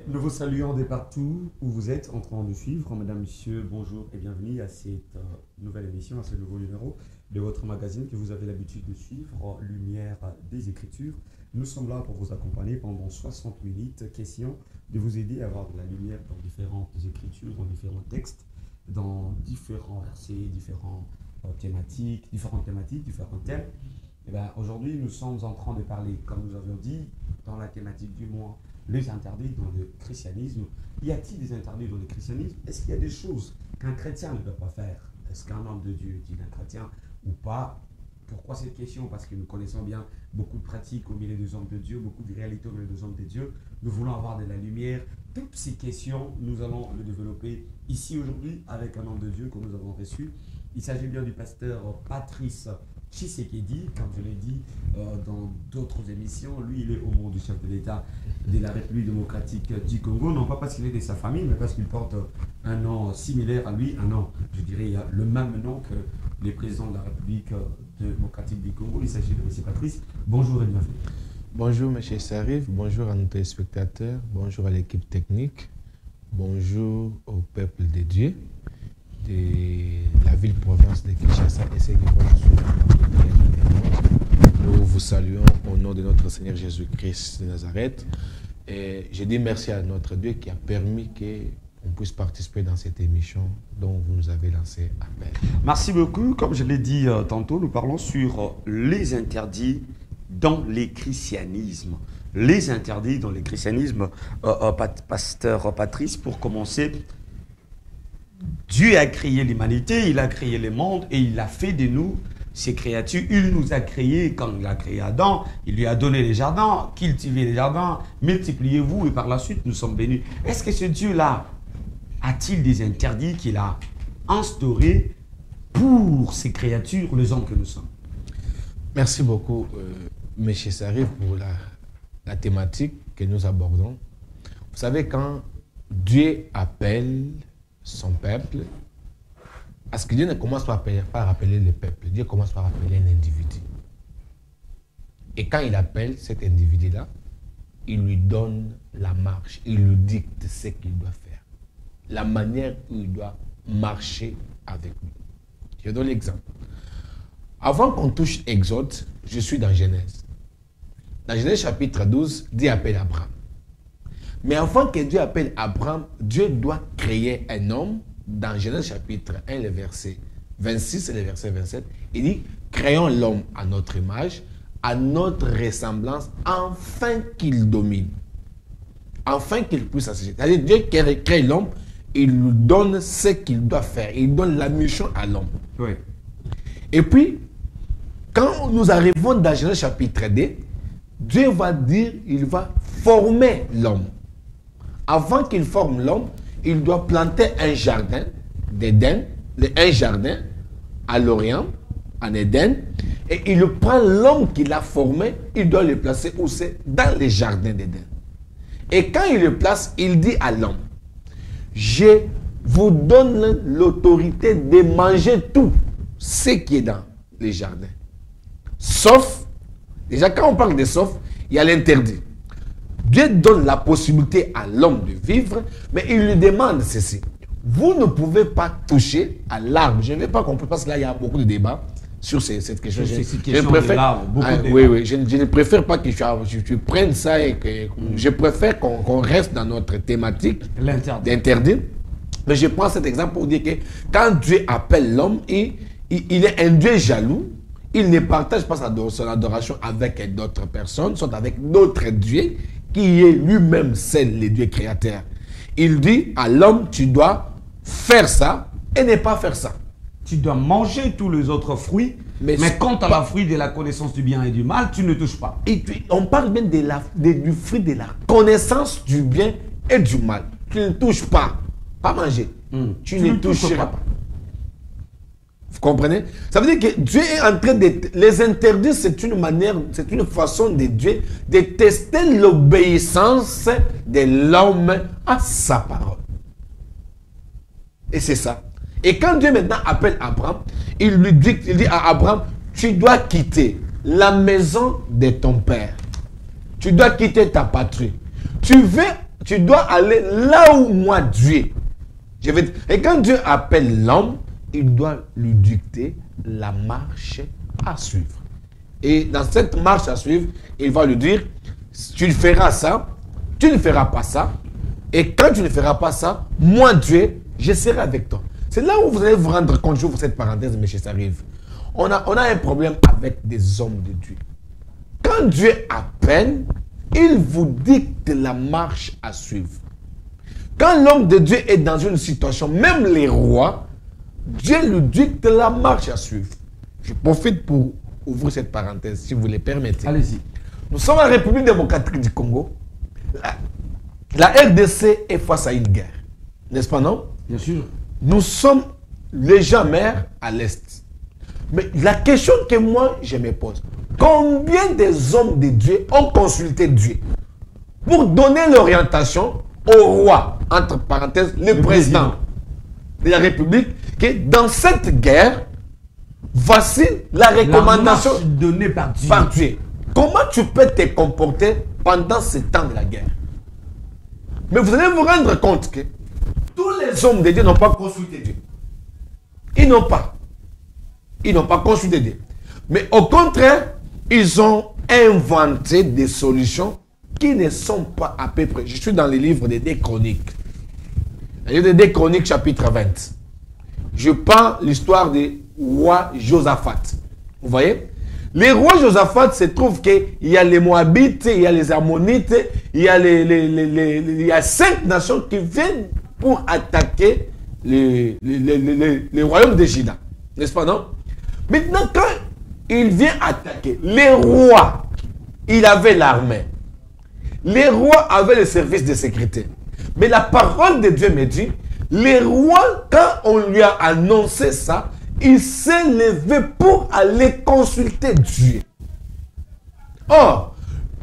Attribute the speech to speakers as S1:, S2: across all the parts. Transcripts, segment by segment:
S1: Nous vous saluons de partout où vous êtes en train de suivre. Mesdames, Messieurs, bonjour et bienvenue à cette nouvelle émission, à ce nouveau numéro de votre magazine que vous avez l'habitude de suivre, Lumière des Écritures. Nous sommes là pour vous accompagner pendant 60 minutes, question de vous aider à avoir de la lumière dans différentes écritures, dans différents textes, dans différents versets, différentes thématiques, différents thèmes. Et bien, aujourd'hui, nous sommes en train de parler, comme nous avions dit, dans la thématique du mois, les interdits dans le christianisme. Y a-t-il des interdits dans le christianisme? Est-ce qu'il y a des choses qu'un chrétien ne doit pas faire? Est-ce qu'un homme de Dieu est un chrétien ou pas? Pourquoi cette question? Parce que nous connaissons bien beaucoup de pratiques au milieu des hommes de Dieu, beaucoup de réalités au milieu des hommes de Dieu. Nous voulons avoir de la lumière. Toutes ces questions, nous allons le développer ici aujourd'hui avec un homme de Dieu que nous avons reçu. Il s'agit bien du pasteur Patrice Tshisekedi, comme je l'ai dit dans d'autres émissions. Lui, il est au monde du chef de l'État de la République démocratique du Congo, non pas parce qu'il est de sa famille, mais parce qu'il porte un nom similaire à lui, un nom, je dirais, le même nom que les présidents de la République démocratique du Congo. Il s'agit de M. Patrice. Bonjour et bienvenue.
S2: Bonjour M. Sarif, bonjour à nos téléspectateurs, bonjour à l'équipe technique, bonjour au peuple de Dieu de la ville-province de Kinshasa et ceux qui vont suivre. Nous vous saluons au nom de notre Seigneur Jésus-Christ de Nazareth. Et je dis merci à notre Dieu qui a permis qu'on puisse participer dans cette émission dont vous nous avez lancé appel.
S1: Merci beaucoup. Comme je l'ai dit tantôt, nous parlons sur les interdits dans les christianismes. Les interdits dans les christianismes. Pasteur Patrice, pour commencer, Dieu a créé l'humanité, il a créé le monde et il a fait de nous ses créatures. Il nous a créés quand il a créé Adam, il lui a donné les jardins, cultivez les jardins, multipliez-vous et par la suite nous sommes bénis. Est-ce que ce Dieu-là a-t-il des interdits qu'il a instaurés pour ses créatures, les hommes que nous sommes?
S2: Merci beaucoup, M. Sarif, pour la thématique que nous abordons. Vous savez, quand Dieu appelle son peuple, parce que Dieu ne commence pas par appeler le peuple, Dieu commence par appeler un individu. Et quand il appelle cet individu-là, il lui donne la marche, il lui dicte ce qu'il doit faire, la manière où il doit marcher avec lui. Je donne l'exemple. Avant qu'on touche Exode, je suis dans Genèse. Dans Genèse chapitre 12, Dieu appelle Abraham. Mais avant que Dieu appelle Abraham, Dieu doit créer un homme. Dans Genèse chapitre 1, le verset 26 et le verset 27, il dit, créons l'homme à notre image, à notre ressemblance, afin qu'il domine. Afin qu'il puisse s'assister. C'est-à-dire, Dieu crée l'homme, il lui donne ce qu'il doit faire. Il donne la mission à l'homme.
S1: Oui.
S2: Et puis, quand nous arrivons dans Genèse chapitre 2, Dieu va dire, il va former l'homme. Avant qu'il forme l'homme, il doit planter un jardin d'Éden, un jardin à l'Orient, en Éden, et il prend l'homme qu'il a formé, il doit le placer où c'est? Dans le jardin d'Éden. Et quand il le place, il dit à l'homme, je vous donne l'autorité de manger tout ce qui est dans les jardins. Sauf, déjà quand on parle de sauf, il y a l'interdit. Dieu donne la possibilité à l'homme de vivre, mais il lui demande ceci. Vous ne pouvez pas toucher à l'arbre. Je ne vais pas comprendre parce que là, il y a beaucoup de débats sur cette question. Je ne préfère pas que tu prennes ça et que je préfère qu'on reste dans notre thématique d'interdit. Mais je prends cet exemple pour dire que quand Dieu appelle l'homme, il est un Dieu jaloux. Il ne partage pas son adoration avec d'autres personnes, soit avec d'autres dieux, qui est lui-même seul, le Dieu créateur. Il dit à l'homme, tu dois faire ça et ne pas faire ça.
S1: Tu dois manger tous les autres fruits, mais quant à la fruit de la connaissance du bien et du mal, tu ne touches pas.
S2: Et puis, on parle bien du fruit de la connaissance du bien et du mal. Tu ne touches pas. Pas manger. Tu ne toucheras pas. Vous comprenez? Ça veut dire que Dieu est en train de... Les interdire, c'est une manière, c'est une façon de Dieu de tester l'obéissance de l'homme à sa parole. Et c'est ça. Et quand Dieu maintenant appelle Abraham, il dit à Abraham, tu dois quitter la maison de ton père. Tu dois quitter ta patrie. Tu veux tu dois aller là où moi Dieu. Et quand Dieu appelle l'homme, il doit lui dicter la marche à suivre. Et dans cette marche à suivre, il va lui dire, tu feras ça, tu ne feras pas ça. Et quand tu ne feras pas ça, moi Dieu, je serai avec toi. C'est là où vous allez vous rendre compte, j'ouvre cette parenthèse, mais ça arrive. On a un problème avec des hommes de Dieu. Quand Dieu appelle, il vous dicte la marche à suivre. Quand l'homme de Dieu est dans une situation, même les rois, Dieu lui dicte la marche à suivre. Je profite pour ouvrir cette parenthèse, si vous le permettez.
S1: Allez-y.
S2: Nous sommes en République démocratique du Congo. La RDC est face à une guerre. N'est-ce pas, non?
S1: Bien sûr.
S2: Nous sommes légèrement à l'Est. Mais la question que moi, je me pose, combien des hommes de Dieu ont consulté Dieu pour donner l'orientation au roi, entre parenthèses, le président de la République, que dans cette guerre, voici la recommandation
S1: donnée par Dieu.
S2: Comment tu peux te comporter pendant ce temps de la guerre? Mais vous allez vous rendre compte que tous les hommes de Dieu n'ont pas consulté Dieu. Ils n'ont pas. Ils n'ont pas consulté Dieu. Mais au contraire, ils ont inventé des solutions qui ne sont pas à peu près. Je suis dans les livres des 2 Chroniques. Le livre des 2 Chroniques, chapitre 20. Je parle l'histoire du roi Josaphat. Vous voyez? Les rois Josaphat se trouve qu'il y a les Moabites, il y a les Ammonites, il y a il y a 5 nations qui viennent pour attaquer le royaume de Juda. N'est-ce pas, non? Maintenant, quand il vient attaquer, les rois, il avait l'armée. Les rois avaient le service de sécurité. Mais la parole de Dieu me dit, les rois, quand on lui a annoncé ça, il s'est levé pour aller consulter Dieu. Or,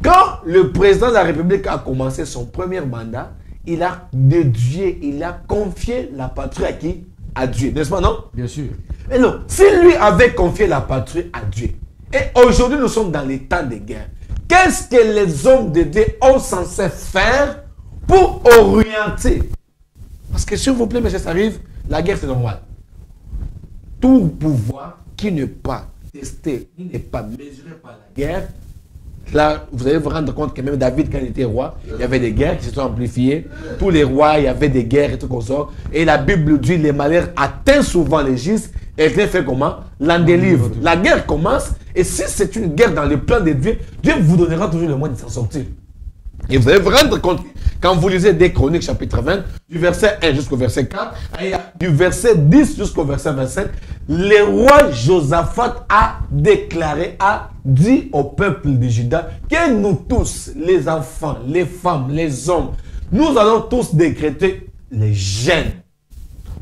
S2: quand le président de la République a commencé son premier mandat, il a dédié, il a confié la patrie à qui? À Dieu, n'est-ce pas, non?
S1: Bien sûr.
S2: Mais non, si lui avait confié la patrie à Dieu, et aujourd'hui nous sommes dans l'état de guerre, qu'est-ce que les hommes de Dieu ont censé faire pour orienter? Parce que s'il vous plaît, monsieur, ça arrive, la guerre c'est normal. Tout pouvoir qui n'est pas testé, qui n'est pas mesuré par la guerre, là, vous allez vous rendre compte que même David, quand il était roi, il y avait des guerres qui se sont amplifiées. Tous les rois, il y avait des guerres et tout comme ça. Et la Bible dit les malheurs atteignent souvent les justes. Et Dieu fait comment? L'en délivre. La guerre commence. Et si c'est une guerre dans le plan de Dieu, Dieu vous donnera toujours le moyen de s'en sortir. Et vous allez vous rendre compte, quand vous lisez 2 Chroniques chapitre 20, du verset 1 jusqu'au verset 4, et du verset 10 jusqu'au verset 27, le roi Josaphat a déclaré, a dit au peuple de Juda que nous tous, les enfants, les femmes, les hommes, nous allons tous décréter les jeûnes.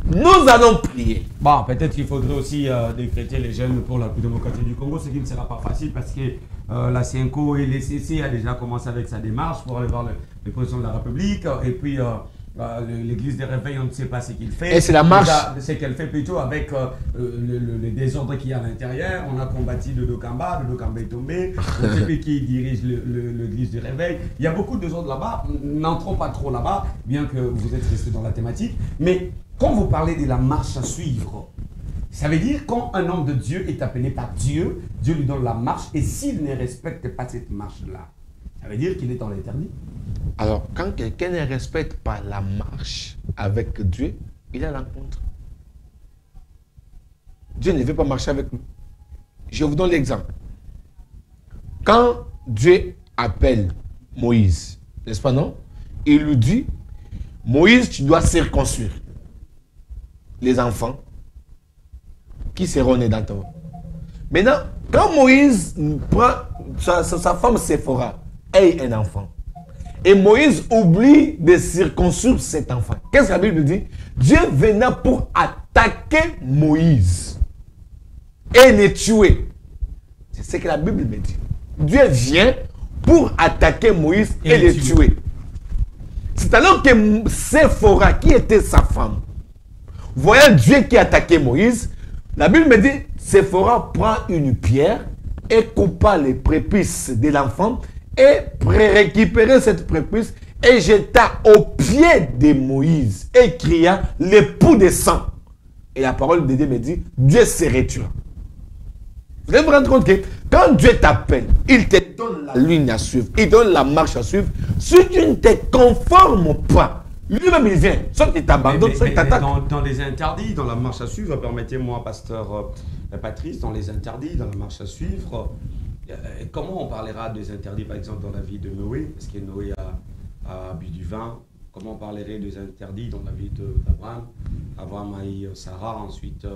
S2: Nous allons prier.
S1: Bon, peut-être qu'il faudrait aussi décréter les jeunes pour la démocratie du Congo, ce qui ne sera pas facile parce que la CINCO et les CC a déjà commencé avec sa démarche pour aller voir le président de la République. Et puis, l'église des réveils, on ne sait pas ce qu'il fait.
S2: Et c'est la marche.
S1: C'est qu'elle fait plutôt avec le désordre qu'il y a à l'intérieur. On a combattu le Dokamba est tombé. On ne sait plus qui dirige l'église du réveil. Il y a beaucoup de désordre là-bas. N'entrons pas trop là-bas, bien que vous êtes resté dans la thématique. Mais quand vous parlez de la marche à suivre, ça veut dire quand un homme de Dieu est appelé par Dieu, Dieu lui donne la marche, et s'il ne respecte pas cette marche-là, ça veut dire qu'il est dans l'interdit.
S2: Alors, quand quelqu'un ne respecte pas la marche avec Dieu, il est à l'encontre. Dieu ne veut pas marcher avec nous. Je vous donne l'exemple. Quand Dieu appelle Moïse, n'est-ce pas, non? Il lui dit, Moïse, tu dois circoncire les enfants qui seront nés dans toi. Maintenant, quand Moïse prend sa femme Séphora et un enfant, et Moïse oublie de circoncire cet enfant, qu'est-ce que la Bible dit? Dieu venait pour attaquer Moïse et le tuer. C'est ce que la Bible me dit. Dieu vient pour attaquer Moïse et le tuer. C'est alors que Séphora, qui était sa femme, voyant Dieu qui attaquait Moïse, la Bible me dit, Séphora prend une pierre et coupa les prépuces de l'enfant et récupérer cette prépuce et jeta au pied de Moïse et cria, l'époux des sangs. Et la parole de Dieu me dit, Dieu se retire. Vous allez vous rendre compte que quand Dieu t'appelle, il te donne la ligne à suivre, il donne la marche à suivre. Si tu ne te conformes pas, lui-même il vient, soit il t'abandonne, soit il t'attaque.
S1: Dans les interdits, dans la marche à suivre, permettez-moi, pasteur Patrice, dans les interdits, dans la marche à suivre, comment on parlera des interdits, par exemple, dans la vie de Noé? Est-ce que Noé a bu du vin? Comment on parlerait des interdits dans la vie d'Abraham? Abraham a eu Sarah, ensuite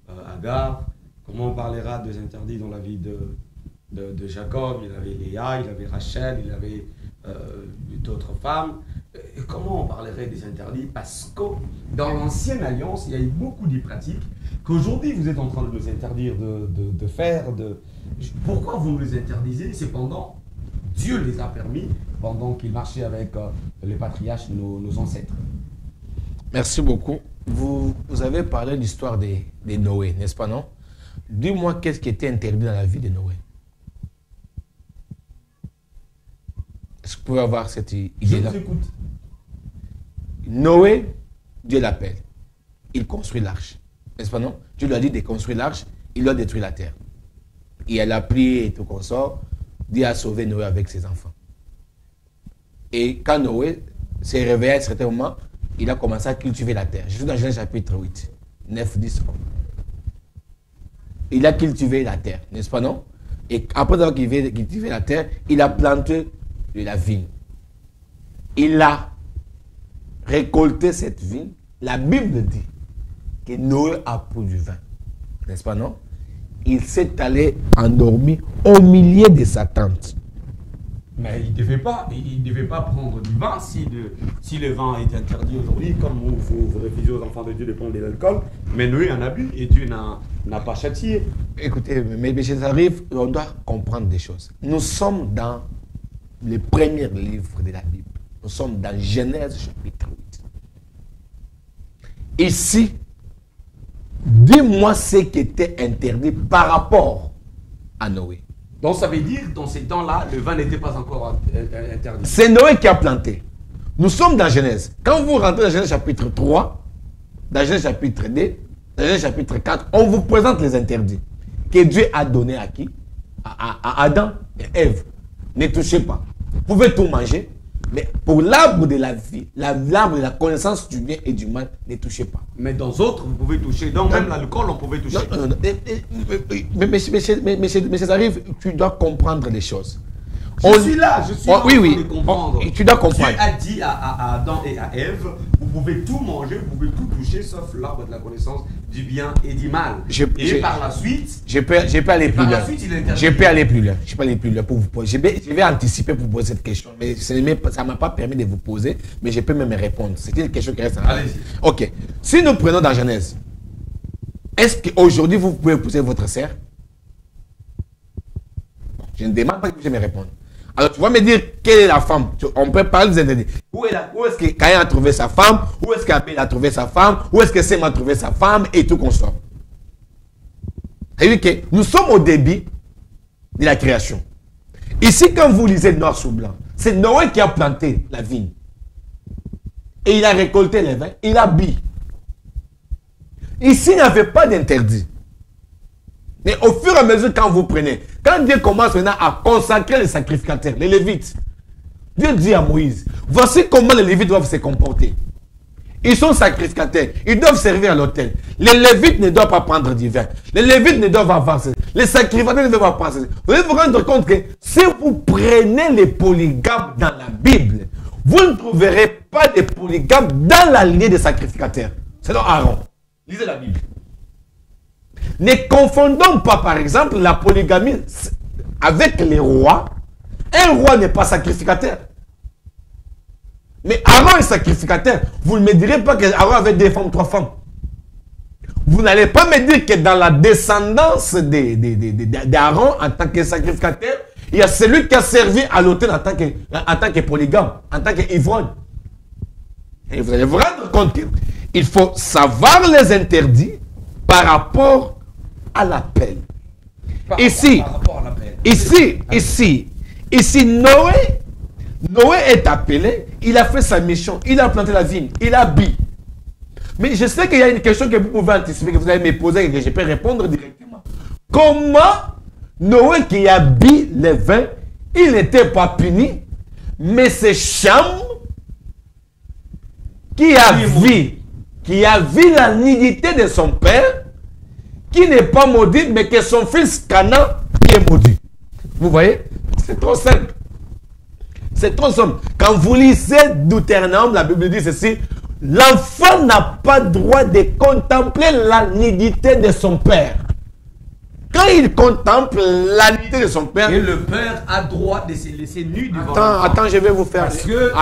S1: Agar. Comment on parlera des interdits dans la vie de Jacob? Il avait Léa, il avait Rachel, il avait d'autres femmes. Et comment on parlerait des interdits? Parce que dans l'ancienne alliance, il y a eu beaucoup de pratiques qu'aujourd'hui vous êtes en train de nous interdire de faire. Pourquoi vous nous les interdisez? Cependant, Dieu les a permis pendant qu'il marchait avec les patriarches, nos ancêtres.
S2: Merci beaucoup. Vous avez parlé de l'histoire de Noé, n'est-ce pas, non? Dis-moi qu'est-ce qui était interdit dans la vie de Noé. Est-ce que vous pouvez avoir cette idée-là?
S1: Je vous écoute.
S2: Noé, Dieu l'appelle. Il construit l'arche. N'est-ce pas, non? Dieu lui a dit de construire l'arche, il doit détruire la terre. Et elle a prié et tout consort. Dieu a sauvé Noé avec ses enfants. Et quand Noé s'est réveillé à un certain moment, il a commencé à cultiver la terre. Je suis dans Genèse chapitre 8, 9, 10. Il a cultivé la terre, n'est-ce pas, non? Et après avoir cultivé la terre, il a planté de la vigne. Il a récolté cette vigne. La Bible dit que Noé a pris du vin, n'est-ce pas, non? Il s'est allé endormir au milieu de sa tente.
S1: Mais il ne devait pas prendre du vin si le vin est interdit aujourd'hui, comme vous refusez aux enfants de Dieu de prendre de l'alcool. Mais Noé en a bu et Dieu n'a pas châtié.
S2: Écoutez, mais ça arrive, on doit comprendre des choses. Nous sommes dans les premiers livres de la Bible. Nous sommes dans Genèse chapitre 8. Ici, dis-moi ce qui était interdit par rapport à Noé.
S1: Donc ça veut dire, dans ces temps-là, le vin n'était pas encore interdit.
S2: C'est Noé qui a planté. Nous sommes dans Genèse. Quand vous rentrez dans Genèse chapitre 3, dans Genèse chapitre 2, dans Genèse chapitre 4, on vous présente les interdits que Dieu a donnés à qui? À Adam et Ève. Ne touchez pas. Vous pouvez tout manger, mais pour l'arbre de la vie, l'arbre de la connaissance du bien et du mal, ne touchez pas.
S1: Mais dans d'autres, vous pouvez toucher. Donc même l'alcool, on pouvait toucher.
S2: Non. Mais ça arrive, tu dois comprendre les choses.
S1: Je suis là en train de comprendre.
S2: Tu dois comprendre.
S1: Dieu a dit à Adam et à Ève, vous pouvez tout manger, vous pouvez tout toucher, sauf l'arbre de la connaissance du bien et du mal. Par la suite,
S2: je peux aller plus loin. Je peux aller plus loin pour vous poser. Je vais anticiper pour vous poser cette question. Mais ça ne m'a pas permis de vous poser, mais je peux même répondre. C'est une question qui reste en
S1: allez-y.
S2: Ok. Si nous prenons dans Genèse, est-ce qu'aujourd'hui vous pouvez épouser votre sœur? Je ne demande pas que vous me répondre. Alors tu vas me dire quelle est la femme. On peut parler des interdits. Où est-ce que Caïn a trouvé sa femme? Où est-ce qu'Abel a trouvé sa femme? Où est-ce que Sem a trouvé sa femme? Et tout consort. C'est-à-dire que nous sommes au début de la création. Ici, quand vous lisez noir sur blanc, c'est Noé qui a planté la vigne. Et il a récolté les vins. Il a bu. Ici, il n'y avait pas d'interdit. Mais au fur et à mesure, quand vous prenez, quand Dieu commence maintenant à consacrer les sacrificateurs, les Lévites, Dieu dit à Moïse, voici comment les Lévites doivent se comporter. Ils sont sacrificateurs, ils doivent servir à l'autel. Les Lévites ne doivent pas prendre du vin. Les Lévites ne doivent pas avancer. Les sacrificateurs ne doivent pas passer. Vous allez vous rendre compte que si vous prenez les polygames dans la Bible, vous ne trouverez pas de polygames dans la lignée des sacrificateurs. C'est donc Aaron. Lisez la Bible. Ne confondons pas, par exemple, la polygamie avec les rois. Un roi n'est pas sacrificateur. Mais Aaron est sacrificateur. Vous ne me direz pas qu'Aaron avait 2 femmes, 3 femmes. Vous n'allez pas me dire que dans la descendance d'Aaron en tant que sacrificateur, il y a celui qui a servi à l'autel en tant que polygame, en tant qu'ivrogne. Et vous allez vous rendre compte qu'il faut savoir les interdits par rapport à l'appel. Ici, Noé est appelé, il a fait sa mission, il a planté la vigne, il a bu. Mais je sais qu'il y a une question que vous pouvez anticiper, que vous allez me poser et que je peux répondre directement. Comment Noé qui a bu le vin, il n'était pas puni, mais c'est Cham qui a vu la nudité de son père, qui n'est pas maudit, mais que son fils Canaan qui est maudit. Vous voyez? C'est trop simple. C'est trop simple. Quand vous lisez Deutéronome, la Bible dit ceci: l'enfant n'a pas droit de contempler la nudité de son père. Quand il contemple la nudité de son père...
S1: Et le père a droit de se laisser nu devant
S2: Attends, je vais vous faire...
S1: Parce que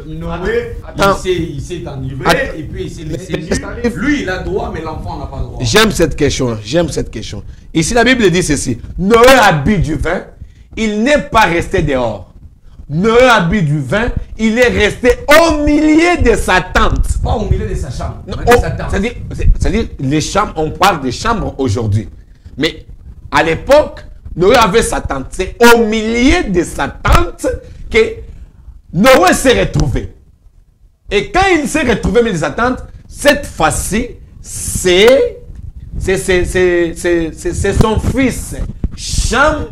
S1: Noé, il s'est enivré et puis il s'est laissé nu. Lui, il a droit, mais l'enfant n'a pas droit.
S2: J'aime cette question. Ici, la Bible dit ceci: Noé a bu du vin, il n'est pas resté dehors. Noé a bu du vin, il est resté au milieu de sa tente.
S1: Pas au milieu de sa chambre.
S2: C'est-à-dire, les chambres, on parle des chambres aujourd'hui. Mais à l'époque, Noé avait sa tente. C'est au milieu de sa tente que Noé s'est retrouvé. Et quand il s'est retrouvé au milieu de sa tente, cette fois-ci, c'est son fils Cham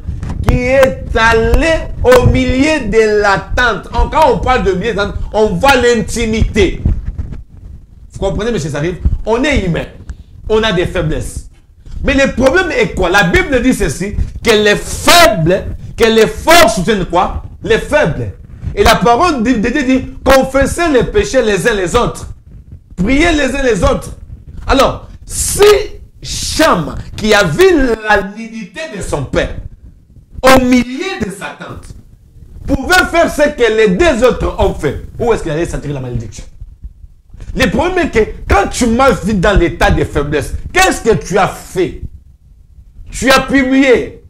S2: qui est allé au milieu de la tente. Quand on parle de milieu de la tente, on voit l'intimité. Vous comprenez, M. Sarif? On est humain. On a des faiblesses. Mais le problème est quoi? La Bible dit ceci, que les faibles, que les forts soutiennent quoi? Les faibles. Et la parole de Dieu dit, confessez les péchés les uns les autres. Priez les uns les autres. Alors, si Cham, qui a vu la nudité de son père, au milieu de sa tente, pouvait faire ce que les deux autres ont fait, où est-ce qu'il allait s'attirer la malédiction? Le problème est que quand tu m'as vu dans l'état de faiblesse, qu'est-ce que tu as fait? Tu as publié.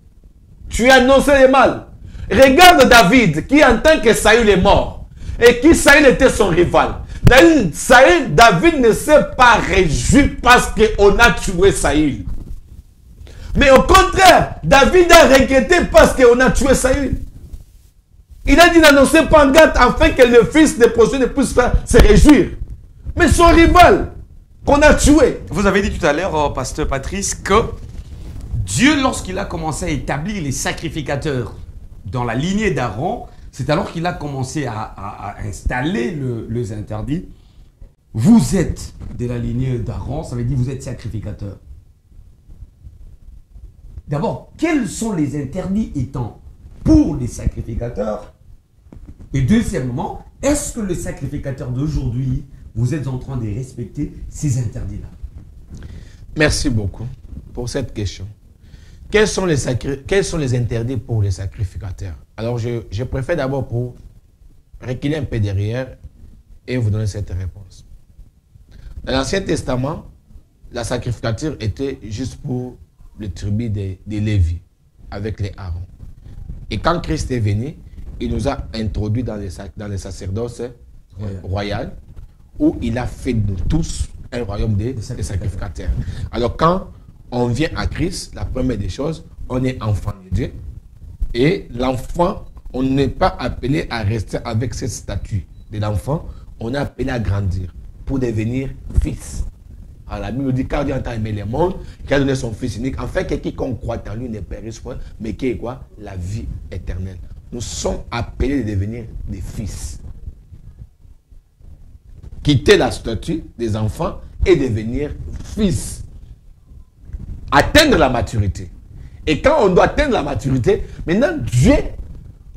S2: Tu as annoncé le mal. Regarde David qui, en tant que Saül est mort, et qui Saül était son rival. David ne s'est pas réjoui parce qu'on a tué Saül. Mais au contraire, David a regretté parce qu'on a tué Saül. Il a dit d'annoncer pas en garde afin que le fils de prochain ne puisse pas se réjouir. Mais son rival, qu'on a tué.
S1: Vous avez dit tout à l'heure, pasteur Patrice, que Dieu, lorsqu'il a commencé à établir les sacrificateurs dans la lignée d'Aaron, c'est alors qu'il a commencé à installer les interdits. Vous êtes de la lignée d'Aaron, ça veut dire que vous êtes sacrificateur. D'abord, quels sont les interdits étant pour les sacrificateurs? Et deuxièmement, est-ce que le sacrificateur d'aujourd'hui, vous êtes en train de respecter ces interdits-là?
S2: Merci beaucoup pour cette question. Quels sont les interdits pour les sacrificateurs? Alors, je préfère d'abord pour reculer un peu derrière et vous donner cette réponse. Dans l'Ancien Testament, la sacrificature était juste pour les tribus des Lévi, avec les Aaron. Et quand Christ est venu, il nous a introduits dans les sacerdoces royales, où il a fait de tous un royaume des sacrificateurs. Alors quand on vient à Christ, la première des choses, on est enfant de Dieu. Et l'enfant, on n'est pas appelé à rester avec ce statut de l'enfant, on est appelé à grandir pour devenir fils. Alors la Bible dit, car Dieu a tant aimé le monde, qu'il a donné son fils unique, afin que quiconque croit en lui ne périsse point, mais qu'il ait quoi? La vie éternelle. Nous sommes appelés à devenir des fils. Quitter la statue des enfants et devenir fils. Atteindre la maturité. Et quand on doit atteindre la maturité, maintenant Dieu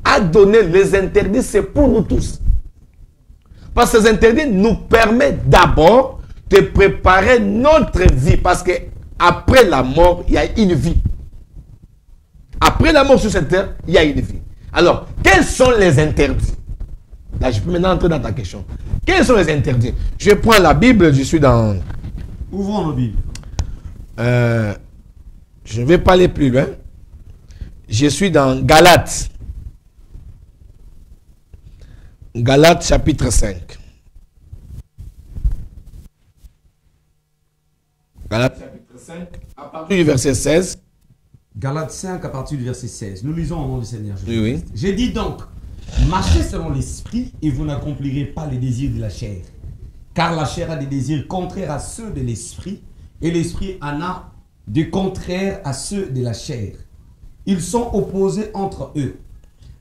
S2: a donné les interdits, c'est pour nous tous. Parce que ces interdits nous permettent d'abord de préparer notre vie. Parce que après la mort, il y a une vie. Après la mort sur cette terre, il y a une vie. Alors, quels sont les interdits? Là, je peux maintenant entrer dans ta question. Quels sont les interdits? Je prends la Bible, je suis dans...
S1: Ouvrons la Bible.
S2: Je ne vais pas aller plus loin. Je suis dans Galates. Galates chapitre 5. Galates chapitre 5, à partir du verset 16.
S1: Galates 5 à partir du verset 16. Nous lisons au nom du Seigneur Jésus.
S2: Oui, oui.
S1: J'ai dit donc, Marchez selon l'esprit et vous n'accomplirez pas les désirs de la chair. Car la chair a des désirs contraires à ceux de l'esprit et l'esprit en a des contraires à ceux de la chair. Ils sont opposés entre eux,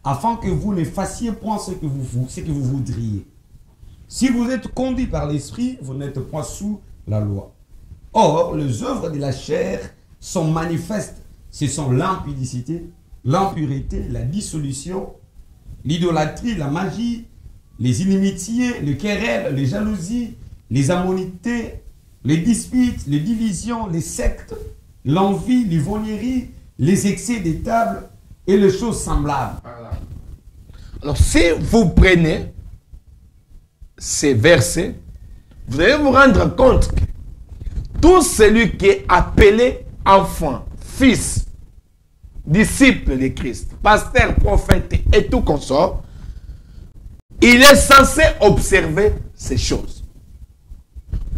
S1: afin que vous ne fassiez point ce que vous voudriez. Si vous êtes conduit par l'esprit, vous n'êtes point sous la loi. Or, les œuvres de la chair sont manifestes. Ce sont l'impudicité, l'impureté, la dissolution, l'idolâtrie, la magie, les inimitiés, les querelles, les jalousies, les ammonités, les disputes, les divisions, les sectes, l'envie, l'ivrognerie, les excès des tables et les choses semblables.
S2: Alors, si vous prenez ces versets, vous allez vous rendre compte que tout celui qui est appelé enfant, fils, disciple de Christ, pasteur, prophète et tout consort, il est censé observer ces choses.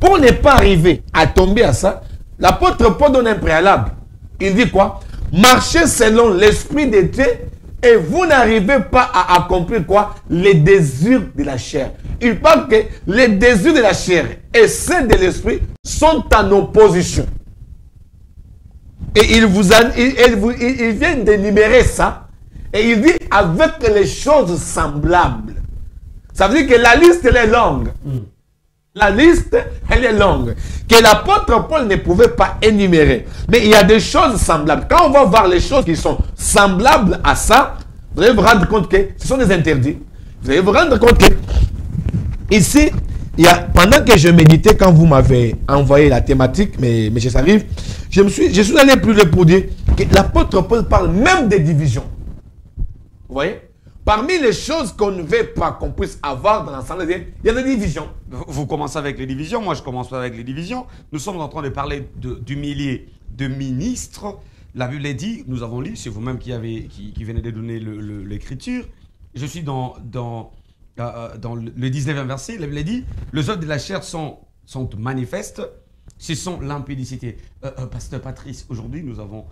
S2: Pour ne pas arriver à tomber à ça, l'apôtre Paul donne un préalable. Il dit quoi? Marchez selon l'esprit de Dieu et vous n'arrivez pas à accomplir quoi? Les désirs de la chair. Il parle que les désirs de la chair et ceux de l'esprit sont en opposition. Et il vient d'énumérer ça. Et il dit avec les choses semblables. Ça veut dire que la liste, elle est longue. La liste, elle est longue. Que l'apôtre Paul ne pouvait pas énumérer. Mais il y a des choses semblables. Quand on va voir les choses qui sont semblables à ça, vous allez vous rendre compte que ce sont des interdits. Vous allez vous rendre compte que ici, pendant que je méditais, quand vous m'avez envoyé la thématique, mais ça arrive, je suis allé plus loin pour dire que l'apôtre Paul parle même des divisions. Vous voyez? Parmi les choses qu'on ne veut pas qu'on puisse avoir dans l'ensemble, il y a des divisions.
S1: Vous commencez avec les divisions, moi je commence avec les divisions. Nous sommes en train de parler du millier de ministres. La Bible est dit, nous avons lu, c'est vous-même qui venez de donner l'écriture. Je suis dans le 19e verset, la Bible est dit, les œuvres de la chair sont manifestes, ce sont l'impudicité. Pasteur Patrice, aujourd'hui nous avons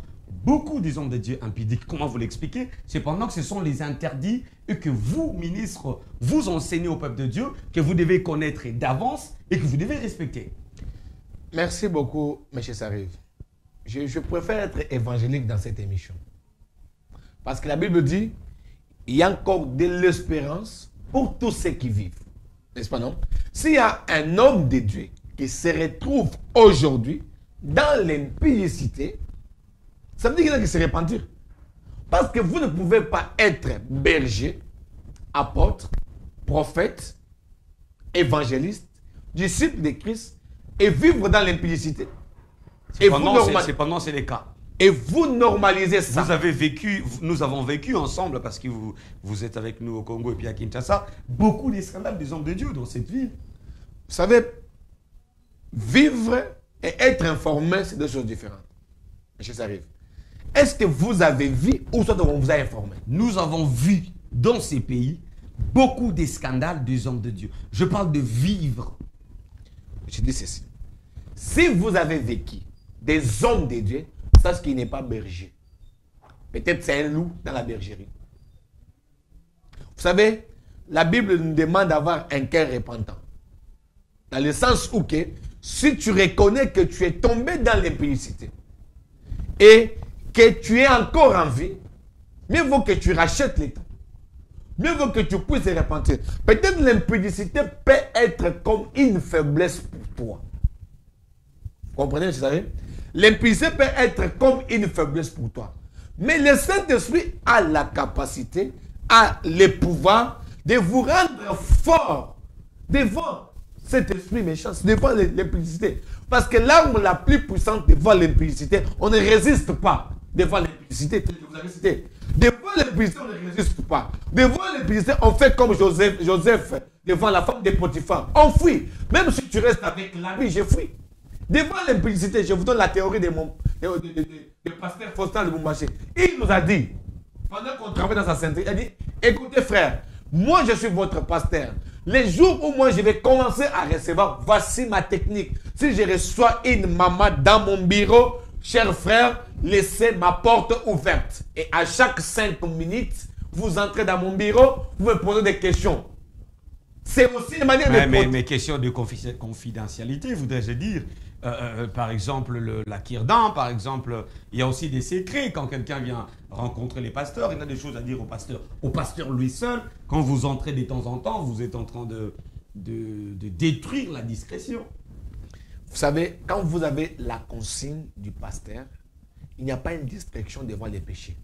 S1: beaucoup des hommes de Dieu impudiques. Comment vous l'expliquez? C'est pendant que ce sont les interdits et que vous, ministres, vous enseignez au peuple de Dieu que vous devez connaître d'avance et que vous devez respecter.
S2: Merci beaucoup, M. Sariv. Je préfère être évangélique dans cette émission. Parce que la Bible dit, il y a encore de l'espérance pour tous ceux qui vivent. N'est-ce pas, non? S'il y a un homme de Dieu qui se retrouve aujourd'hui dans l'impudicité, ça veut dire qu'il y en a qui se repentir. Parce que vous ne pouvez pas être berger, apôtre, prophète, évangéliste, disciple de Christ et vivre dans l'impudicité.
S1: Cependant, c'est les cas.
S2: Et vous normalisez ça.
S1: Nous avons vécu ensemble, parce que vous êtes avec nous au Congo et puis à Kinshasa, beaucoup de scandales des hommes de Dieu dans cette ville.
S2: Vous savez, vivre et être informé, c'est deux choses différentes. Monsieur Sariv. Est-ce que vous avez vu ou soit on vous a informé?
S1: Nous avons vu dans ces pays beaucoup de scandales des hommes de Dieu. Je parle de vivre.
S2: Je dis ceci. Si vous avez vécu des hommes de Dieu, sache qu'il n'est pas berger. Peut-être c'est un loup dans la bergerie. Vous savez, la Bible nous demande d'avoir un cœur repentant. Dans le sens où que, si tu reconnais que tu es tombé dans l'impudicité et que tu es encore en vie, mieux vaut que tu rachètes les temps. Mieux vaut que tu puisses te repentir. Peut-être l'impudicité peut être comme une faiblesse pour toi. Vous comprenez, vous savez? L'impudicité peut être comme une faiblesse pour toi. Mais le Saint-Esprit a la capacité, a le pouvoir de vous rendre fort devant cet esprit méchant, devant l'impudicité. Parce que l'arme la plus puissante devant l'impudicité, on ne résiste pas devant l'impudicité. Vous avez cité. Devant l'impudicité, on ne résiste pas. Devant l'impudicité, on fait comme Joseph devant la femme de Potiphar. On fuit. Même si tu restes avec l'ami, je fuis. Devant l'impudicité, je vous donne la théorie de pasteur Faustin de Bumbaché. Il nous a dit, pendant qu'on travaille dans sa sainteté, il a dit, écoutez frère, moi je suis votre pasteur. Les jours où moi je vais commencer à recevoir, voici ma technique. Si je reçois une maman dans mon bureau, cher frère, laissez ma porte ouverte. Et à chaque 5 minutes, vous entrez dans mon bureau, vous me posez des questions. C'est aussi une manière de...
S1: Mais question de confidentialité, voudrais-je dire. Par exemple, la kirdan, par exemple, il y a aussi des secrets. Quand quelqu'un vient rencontrer les pasteurs, il a des choses à dire au pasteur. Au pasteur lui seul, quand vous entrez de temps en temps, vous êtes en train de détruire la discrétion.
S2: Vous savez, quand vous avez la consigne du pasteur, il n'y a pas une distraction devant les péchés.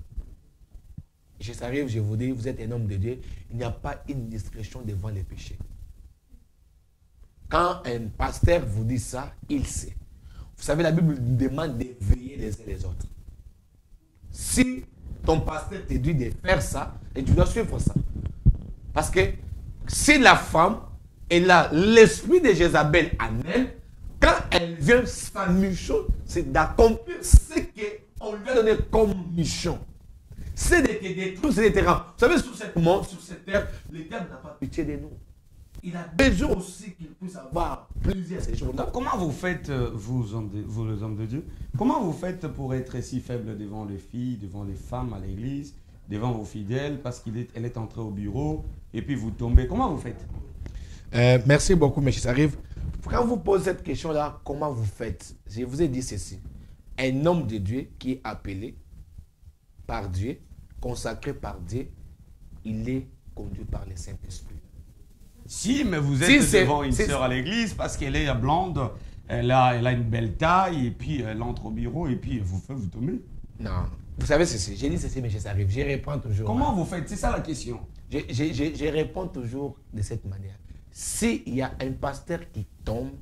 S2: Je s'arrive, je vous dis, vous êtes un homme de Dieu, il n'y a pas une discrétion devant les péchés. Quand un pasteur vous dit ça, il sait. Vous savez, la Bible nous demande de veiller les uns les autres. Si ton pasteur te dit de faire ça, et tu dois suivre ça. Parce que si la femme, elle a l'esprit de Jézabel en elle, quand elle vient, sa mission, c'est d'accomplir ce qu'on lui a donné comme mission. C'est de te détruire, c'est de te rendre. Vous savez, sur cette monde, sur cette terre, le diable n'a pas pitié de nous. Il a besoin aussi qu'il puisse avoir plusieurs ces jours-là.
S1: Comment vous faites, vous les hommes de Dieu, comment vous faites pour être si faible devant les filles, devant les femmes à l'église, devant vos fidèles, parce qu'elle est entrée au bureau, et puis vous tombez? Comment vous faites?
S2: Merci beaucoup, M. Sarif. Quand vous posez cette question-là, comment vous faites? Je vous ai dit ceci. Un homme de Dieu qui est appelé par Dieu, consacré par Dieu, il est conduit par le Saint-Esprit.
S1: Si, mais vous êtes devant une sœur à l'église parce qu'elle est blonde, elle a une belle taille, et puis elle entre au bureau, et puis vous tombez.
S2: Non. Vous savez ceci, j'ai dit ceci, mais ça arrive. Je réponds toujours.
S1: Comment vous faites? C'est ça la question.
S2: Je réponds toujours de cette manière. S'il y a un pasteur qui tombe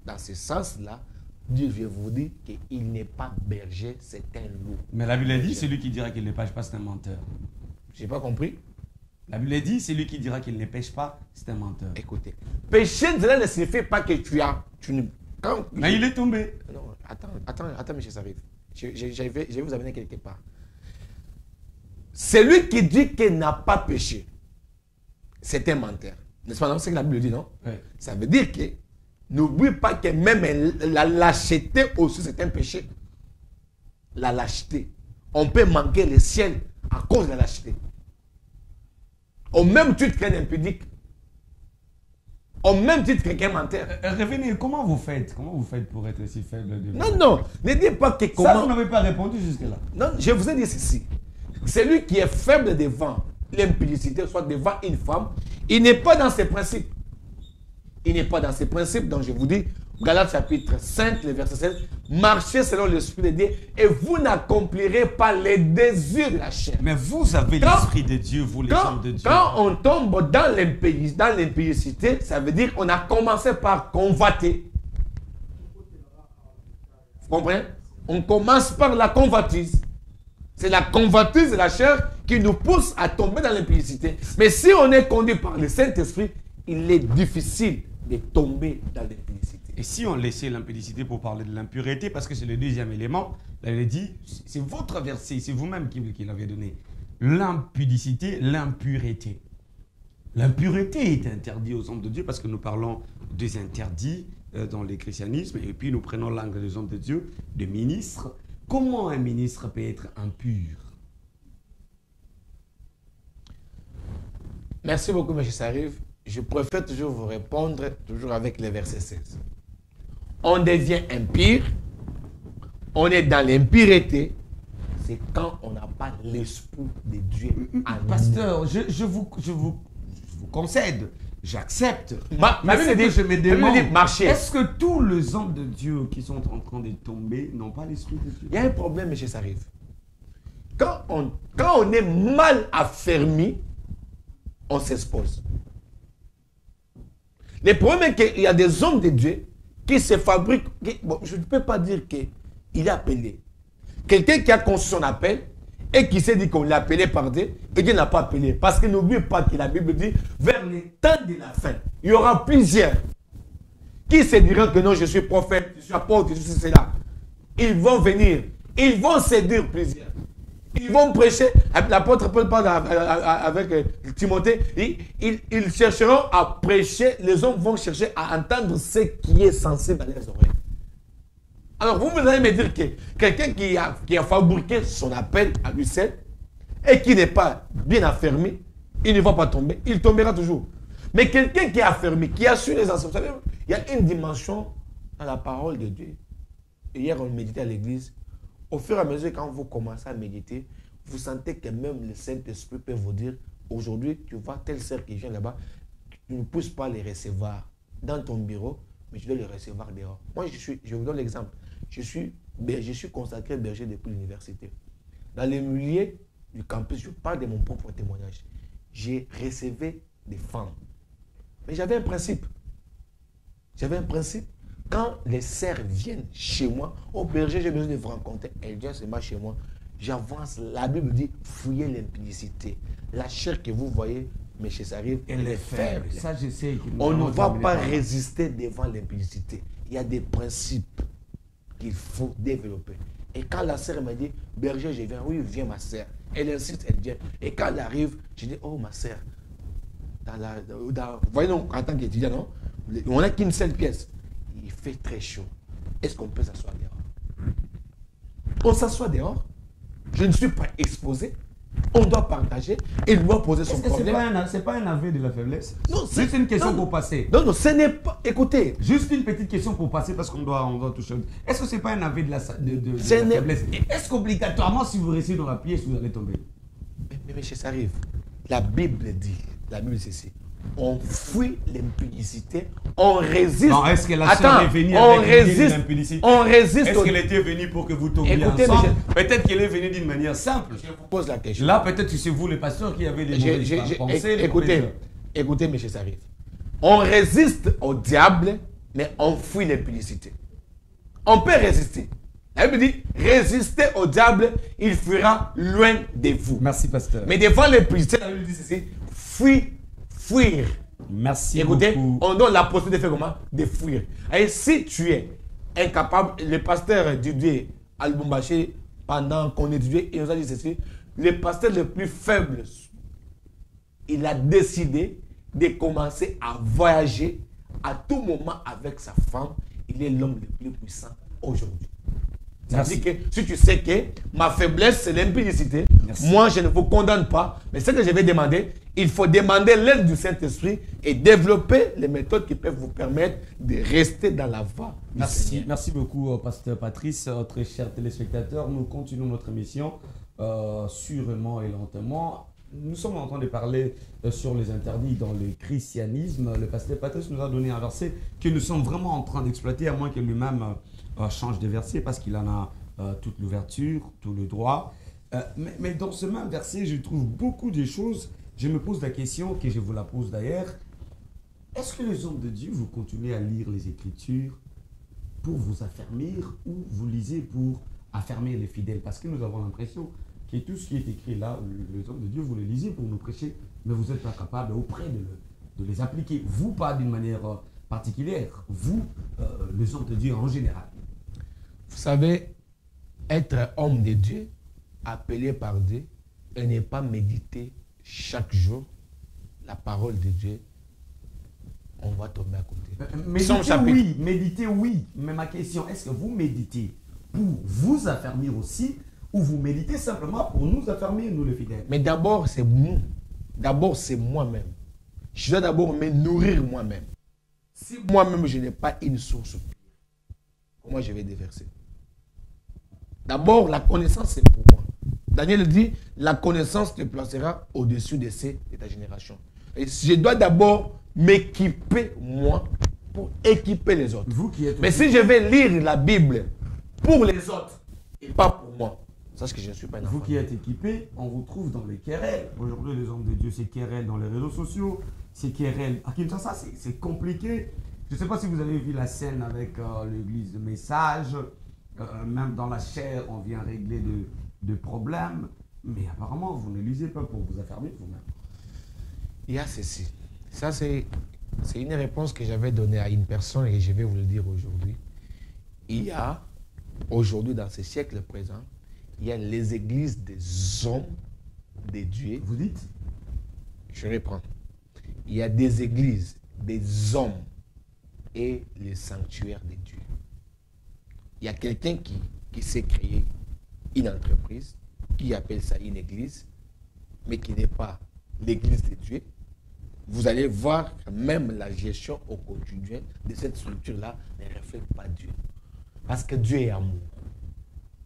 S2: dans ce sens-là, Dieu, je vous dis qu'il n'est pas berger, c'est un loup.
S1: Mais la Bible dit, celui qui dira qu'il ne pêche pas, c'est un menteur.
S2: Je n'ai pas compris.
S1: La Bible dit, celui qui dira qu'il ne pêche pas, c'est un menteur.
S2: Écoutez, pécher, cela ne signifie pas que tu as...
S1: Mais il est tombé.
S2: Non, attends, M. Sarif. Je vais vous amener quelque part. Celui qui dit qu'il n'a pas péché, c'est un menteur. N'est-ce pas? C'est ce que la Bible dit, non?
S1: Oui.
S2: Ça veut dire que, n'oublie pas que même la lâcheté aussi, c'est un péché. La lâcheté. On peut manquer le ciel à cause de la lâcheté. Au même titre qu'un impudique. Au même titre qu'un menteur.
S1: Revenez, comment vous faites pour être si faible devant?
S2: Non, ne dites pas que comment...
S1: Ça, vous n'avez pas répondu jusque-là.
S2: Non, je vous ai dit ceci. Celui qui est faible devant l'impudicité, soit devant une femme, il n'est pas dans ses principes. Il n'est pas dans ses principes, donc je vous dis, Galates chapitre 5, le verset 16, marchez selon l'Esprit de Dieu et vous n'accomplirez pas les désirs de la chair.
S1: Mais vous avez l'Esprit de Dieu, vous les hommes de Dieu.
S2: Quand on tombe dans l'impudicité, ça veut dire qu'on a commencé par convoiter. Vous comprenez? On commence par la convoitise. C'est la convoitise de la chair qui nous pousse à tomber dans l'impudicité. Mais si on est conduit par le Saint-Esprit, il est difficile de tomber dans l'impudicité.
S1: Et si on laissait l'impudicité pour parler de l'impureté, parce que c'est le deuxième élément, elle a dit, c'est votre verset, c'est vous-même qui l'avez donné. L'impudicité, l'impureté. L'impureté est interdite aux hommes de Dieu parce que nous parlons des interdits dans le christianisme et puis nous prenons l'angle des hommes de Dieu, de ministres. Comment un ministre peut être impur?
S2: Merci beaucoup, M. Sarif. Je préfère toujours vous répondre, toujours avec le verset 16. On devient impur, on est dans l'impureté, c'est quand on n'a pas l'esprit de Dieu en nous.
S1: Pasteur, je vous concède, j'accepte.
S2: Mais
S1: je me demande,
S2: est-ce
S1: est-ce que tous les hommes de Dieu qui sont en train de tomber n'ont pas l'esprit de Dieu?
S2: Il y a un problème, M. Sarif. Quand on est mal affermi, on s'expose. Le problème est qu'il y a des hommes de Dieu qui se fabriquent. Je ne peux pas dire qu'il est appelé. Quelqu'un qui a conçu son appel et qui s'est dit qu'on l'a appelé par Dieu et Dieu n'a pas appelé. Parce que n'oubliez pas que la Bible dit vers le temps de la fin, il y aura plusieurs qui se diront que non, je suis prophète, je suis apôtre, je suis cela. Ils vont venir, ils vont séduire plusieurs. Ils vont prêcher, l'apôtre Paul parle avec Timothée, ils chercheront à prêcher, les hommes vont chercher à entendre ce qui est sensible dans leurs oreilles. Alors vous allez me dire que quelqu'un qui a fabriqué son appel à lui seul et qui n'est pas bien affermi, il ne va pas tomber, il tombera toujours. Mais quelqu'un qui est affermi, qui a su les enseignements, vous savez, il y a une dimension dans la parole de Dieu. Et hier, on méditait à l'église. Au fur et à mesure, quand vous commencez à méditer, vous sentez que même le Saint-Esprit peut vous dire, aujourd'hui, tu vois tel cercle qui vient là-bas, tu ne pousses pas les recevoir dans ton bureau, mais tu dois les recevoir dehors. Moi, je vous donne l'exemple. Je suis consacré berger depuis l'université. Dans les milieux du campus, je parle de mon propre témoignage. J'ai recevé des femmes. Mais j'avais un principe. J'avais un principe. Quand les sœurs viennent chez moi, au berger, j'ai besoin de vous rencontrer. Elles viennent seulement chez moi. J'avance. La Bible dit, fouillez l'impudicité. La chair que vous voyez, mais chez ça arrive, elle est faible.
S1: Ça, je sais.
S2: On ne va pas résister devant l'impudicité. Il y a des principes qu'il faut développer. Et quand la sœur me dit, berger, je viens, oui, viens ma sœur. Elle insiste, elle vient. Et quand elle arrive, je dis, oh ma sœur, vous voyez, non, en tant qu'étudiant, non, on n'a qu'une seule pièce. Il fait très chaud. Est-ce qu'on peut s'asseoir dehors? On s'assoit dehors. Je ne suis pas exposé. On doit partager. Il doit poser son problème.
S1: Ce n'est pas un aveu de la faiblesse.
S2: Non,
S1: c'est juste une question pour passer.
S2: Non, non, ce n'est pas. Écoutez.
S1: Juste une petite question pour passer parce qu'on doit toucher. Est-ce que ce n'est pas un aveu de la faiblesse? Est-ce qu'obligatoirement, si vous restez dans la pièce, vous allez tomber?
S2: Mais ça arrive. La Bible dit, c'est ceci. On fuit l'impudicité, on résiste.
S1: Non, est-ce que la sœur est venue avec l'impudicité?
S2: On résiste.
S1: Est-ce qu'elle était venue pour que vous tombiez ensemble? Peut-être qu'elle est venue d'une manière simple.
S2: Je vous pose la question.
S1: Là, peut-être que c'est vous, les pasteurs, qui avez des mauvaises pensées.
S2: Écoutez, M. Sarif. On résiste au diable, mais on fuit l'impudicité. On peut résister. La Bible dit, résistez au diable, il fuira loin de vous.
S1: Merci, pasteur.
S2: Mais devant l'impudicité, la Bible dit ceci, fuir.
S1: Merci
S2: Écoutez,
S1: beaucoup.
S2: on donne la possibilité de faire comment? De fuir. Et si tu es incapable, le pasteur Didier Albumbaché, pendant qu'on étudiait, il nous a dit ceci, le pasteur le plus faible, il a décidé de commencer à voyager à tout moment avec sa femme. Il est l'homme le plus puissant aujourd'hui. C'est-à-dire que si tu sais que ma faiblesse, c'est l'impudicité, moi, je ne vous condamne pas. Mais ce que je vais demander, il faut demander l'aide du Saint-Esprit et développer les méthodes qui peuvent vous permettre de rester dans la voie.
S1: Merci beaucoup, pasteur Patrice. Très chers téléspectateurs, nous continuons notre émission sûrement et lentement. Nous sommes en train de parler sur les interdits dans le christianisme. Le pasteur Patrice nous a donné un verset que nous sommes vraiment en train d'exploiter, à moins que lui-même change de verset, parce qu'il en a toute l'ouverture, tout le droit. Mais dans ce même verset, je trouve beaucoup de choses. Je me pose la question, que je vous la pose d'ailleurs. Est-ce que les hommes de Dieu, vous continuez à lire les Écritures pour vous affermir, ou vous lisez pour affermir les fidèles? Parce que nous avons l'impression que tout ce qui est écrit là, les hommes de Dieu, vous le lisez pour nous prêcher, mais vous n'êtes pas capable auprès de les appliquer. Vous, pas d'une manière particulière. Vous, les hommes de Dieu en général.
S2: Vous savez, être homme de Dieu, appelé par Dieu, et ne pas méditer chaque jour la parole de Dieu, on va tomber à côté.
S1: Méditer oui, mais ma question, est-ce que vous méditez pour vous affermir aussi, ou vous méditez simplement pour nous affermir, nous les fidèles?
S2: Mais d'abord, c'est nous. D'abord, c'est moi-même. Je dois d'abord me nourrir moi-même. Si moi-même, je n'ai pas une source, comment je vais déverser? D'abord, la connaissance, c'est pour moi. Daniel dit, la connaissance te placera au-dessus de ta génération. Et je dois d'abord m'équiper, moi, pour équiper les autres. Mais si je vais lire la Bible pour les autres et pas pour moi, sache que je ne suis pas un enfant.
S1: Vous qui êtes équipés, on vous trouve dans les querelles. Aujourd'hui, les hommes de Dieu, c'est querelles dans les réseaux sociaux, c'est querelles à Kinshasa, c'est compliqué. Je ne sais pas si vous avez vu la scène avec l'église de Message. Même dans la chair, on vient régler de problèmes. Mais apparemment, vous ne lisez pas pour vous affermir vous-même.
S2: Il y a ceci. Ça, c'est une réponse que j'avais donnée à une personne et je vais vous le dire aujourd'hui. Il y a, aujourd'hui, dans ce siècle présent, il y a les églises des hommes de Dieu.
S1: Vous dites?
S2: Je reprends. Il y a des églises des hommes et les sanctuaires de Dieu. Il y a quelqu'un qui s'est créé une entreprise, qui appelle ça une église, mais qui n'est pas l'église de Dieu, vous allez voir que même la gestion au quotidien de cette structure-là ne reflète pas Dieu. Parce que Dieu est amour.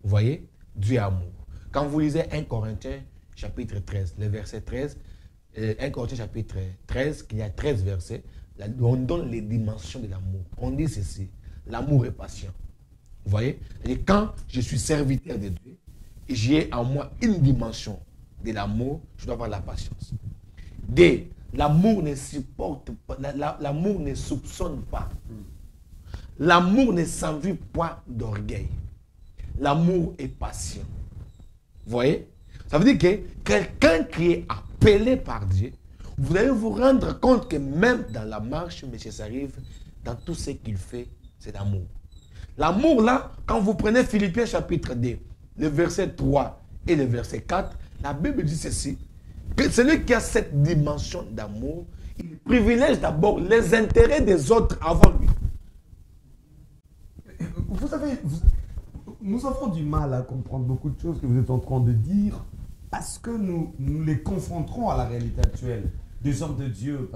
S2: Vous voyez? Dieu est amour. Quand vous lisez 1 Corinthiens chapitre 13, le verset 13, 1 Corinthiens chapitre 13, qu'il y a 13 versets, là, on donne les dimensions de l'amour. On dit ceci, l'amour est patient. Vous voyez? Et quand je suis serviteur de Dieu, et j'ai en moi une dimension de l'amour, je dois avoir la patience. D, l'amour ne supporte pas, l'amour ne soupçonne pas. L'amour ne s'envie point d'orgueil. L'amour est patient. Vous voyez? Ça veut dire que quelqu'un qui est appelé par Dieu, vous allez vous rendre compte que même dans la marche, M. Sarif, dans tout ce qu'il fait, c'est l'amour. L'amour là, quand vous prenez Philippiens chapitre 2, le verset 3 et le verset 4, la Bible dit ceci, que celui qui a cette dimension d'amour, il privilège d'abord les intérêts des autres avant lui.
S1: Vous savez, nous avons du mal à comprendre beaucoup de choses que vous êtes en train de dire parce que nous les confronterons à la réalité actuelle, des hommes de Dieu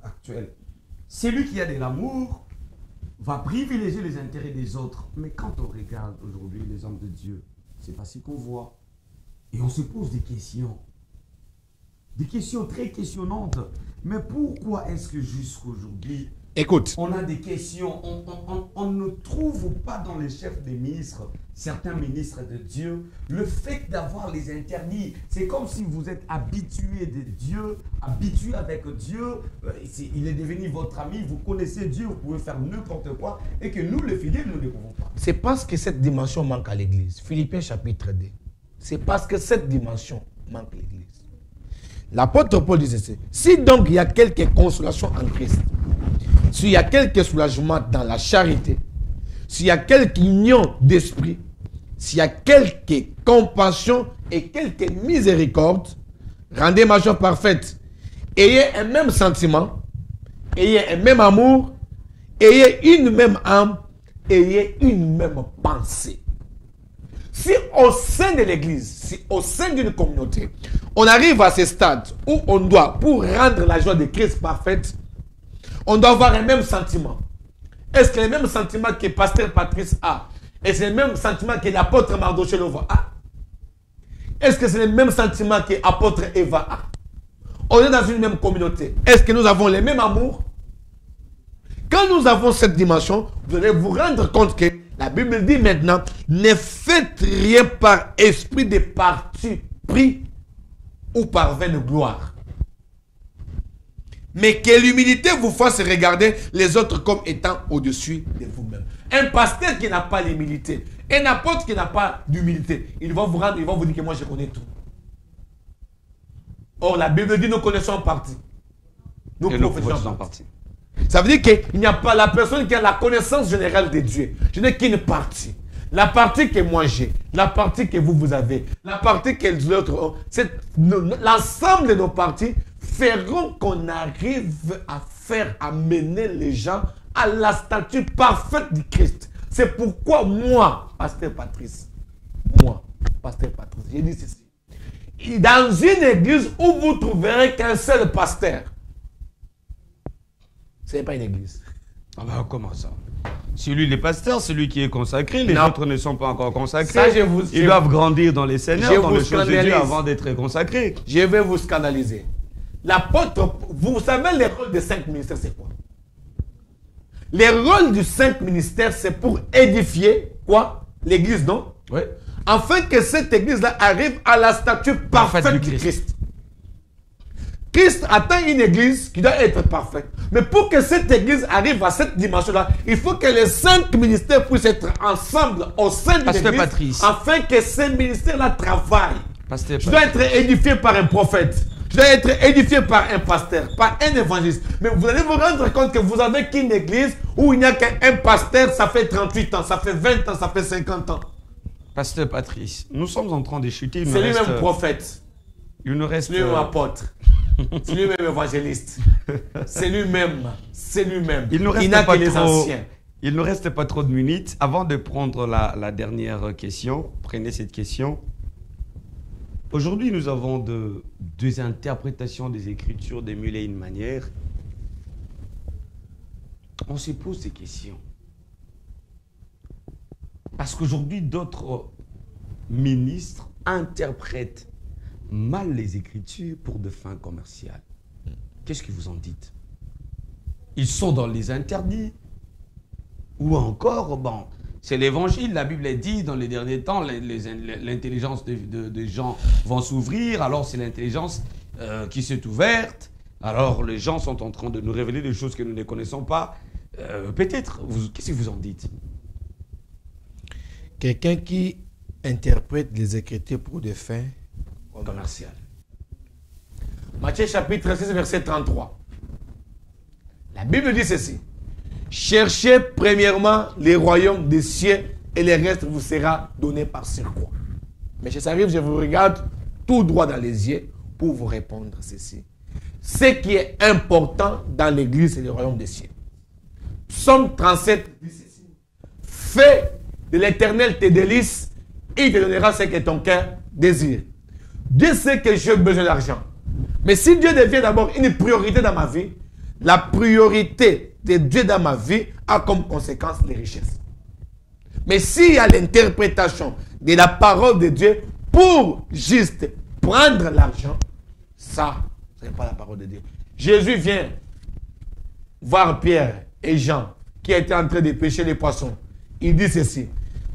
S1: actuels. Celui qui a de l'amour va privilégier les intérêts des autres. Mais quand on regarde aujourd'hui les hommes de Dieu, c'est pas ce qu'on voit. Et on se pose des questions très questionnantes. Mais pourquoi est-ce que jusqu'aujourd'hui,
S2: écoute,
S1: on a des questions, on ne trouve pas dans les chefs des ministres, certains ministres de Dieu, le fait d'avoir les interdits. C'est comme si vous êtes habitué de Dieu, habitué avec Dieu, il est devenu votre ami, vous connaissez Dieu, vous pouvez faire n'importe quoi, et que nous, les fidèles, nous ne pouvons pas.
S2: c'est parce que cette dimension manque à l'église. Philippiens chapitre 2. C'est parce que cette dimension manque à l'église. L'apôtre Paul disait ceci. Si donc il y a quelque consolation en Christ, s'il y a quelque soulagement dans la charité, s'il y a quelque union d'esprit, s'il y a quelque compassion et quelque miséricorde, rendez ma joie parfaite. Ayez un même sentiment, ayez un même amour, ayez une même âme, ayez une même pensée. Si au sein de l'église, si au sein d'une communauté, on arrive à ce stade où on doit, pour rendre la joie de Christ parfaite, on doit avoir un même sentiment. Est-ce que le même sentiment que Pasteur Patrice a, et c'est le même sentiment que l'apôtre Mardoché Lova a? Est-ce que c'est le même sentiment que l'apôtre Eva a? On est dans une même communauté. Est-ce que nous avons le même amour? Quand nous avons cette dimension, vous allez vous rendre compte que la Bible dit maintenant, ne faites rien par esprit de parti pris ou par vaine gloire. Mais que l'humilité vous fasse regarder les autres comme étant au-dessus de vous-même. Un pasteur qui n'a pas l'humilité, un apôtre qui n'a pas d'humilité, il va vous dire que moi je connais tout. Or la Bible dit nous connaissons en partie. Nous professons en partie. Ça veut dire qu'il n'y a pas la personne qui a la connaissance générale de Dieu. Je n'ai qu'une partie. La partie que moi j'ai, la partie que vous avez, la partie que les autres ont, l'ensemble de nos parties feront qu'on arrive à faire amener les gens à la statue parfaite du Christ. C'est pourquoi moi, Pasteur Patrice, j'ai dit ceci. Dans une église où vous trouverez qu'un seul pasteur, ce n'est pas une église.
S1: Ah ben comment ça? Si lui, les pasteurs, celui qui est consacré, les autres ne sont pas encore consacrés. Ça, ils doivent grandir dans les seigneurs, dans les choses de Dieu avant d'être consacrés.
S2: Je vais vous scandaliser. L'apôtre, vous savez les rôles des 5 ministères, c'est quoi? Les rôles du 5 ministères, c'est pour édifier, quoi? L'église, non?
S1: Oui.
S2: Afin que cette église-là arrive à la statue parfaite du Christ. Christ atteint une église qui doit être parfaite. Mais pour que cette église arrive à cette dimension-là, il faut que les 5 ministères puissent être ensemble au sein de l'église, afin que ces ministères-là travaillent. Je dois être édifié par un prophète. Je dois être édifié par un pasteur, par un évangéliste. Mais vous allez vous rendre compte que vous avez qu'une église où il n'y a qu'un pasteur, ça fait 38 ans, ça fait 20 ans, ça fait 50 ans.
S1: Pasteur Patrice, nous sommes en train de chuter.
S2: C'est lui-même prophète.
S1: Il nous reste...
S2: C'est lui-même apôtre. C'est lui-même évangéliste. C'est lui-même. C'est lui-même.
S1: Il n'a que les anciens. Il ne reste pas trop de minutes. Avant de prendre la dernière question, prenez cette question. Aujourd'hui, nous avons deux interprétations des Écritures de mille et une manières. On se pose des questions. Parce qu'aujourd'hui, d'autres ministres interprètent mal les Écritures pour de fins commerciales. Qu'est-ce que vous en dites? Ils sont dans les interdits. Ou encore, bon, c'est l'évangile. La Bible est dit, dans les derniers temps, l'intelligence des gens vont s'ouvrir. Alors c'est l'intelligence qui s'est ouverte. Alors les gens sont en train de nous révéler des choses que nous ne connaissons pas. Peut-être, qu'est-ce que vous en dites?
S2: Quelqu'un qui interprète les Écritures pour des fins
S1: commerciales.
S2: Matthieu chapitre 6, verset 33. La Bible dit ceci. Cherchez premièrement les royaumes des cieux et le reste vous sera donné par surcroît. Mais ça arrive, je vous regarde tout droit dans les yeux pour vous répondre ceci. Ce qui est important dans l'église, c'est le royaume des cieux. Psaume 37 dit ceci. Fais de l'Éternel tes délices, il te donnera ce que ton cœur désire. Dieu sait que j'ai besoin d'argent. Mais si Dieu devient d'abord une priorité dans ma vie, la priorité de Dieu dans ma vie a comme conséquence les richesses. Mais s'il y a l'interprétation de la parole de Dieu pour juste prendre l'argent, ça, ce n'est pas la parole de Dieu. Jésus vient voir Pierre et Jean qui étaient en train de pêcher les poissons. Il dit ceci.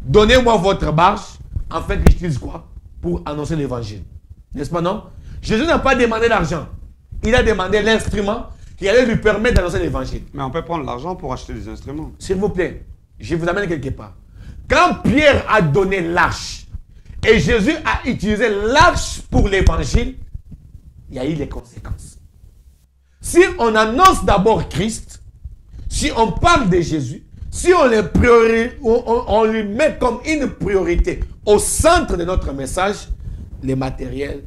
S2: Donnez-moi votre barge, en fait, j'utilise quoi? Pour annoncer l'évangile. N'est-ce pas, non? Jésus n'a pas demandé l'argent. Il a demandé l'instrument qui allait lui permettre d'annoncer l'évangile.
S1: Mais on peut prendre l'argent pour acheter des instruments.
S2: S'il vous plaît, je vous amène quelque part. Quand Pierre a donné l'arche et Jésus a utilisé l'arche pour l'évangile, il y a eu les conséquences. Si on annonce d'abord Christ, si on parle de Jésus, si on lui met comme une priorité au centre de notre message, les matériels,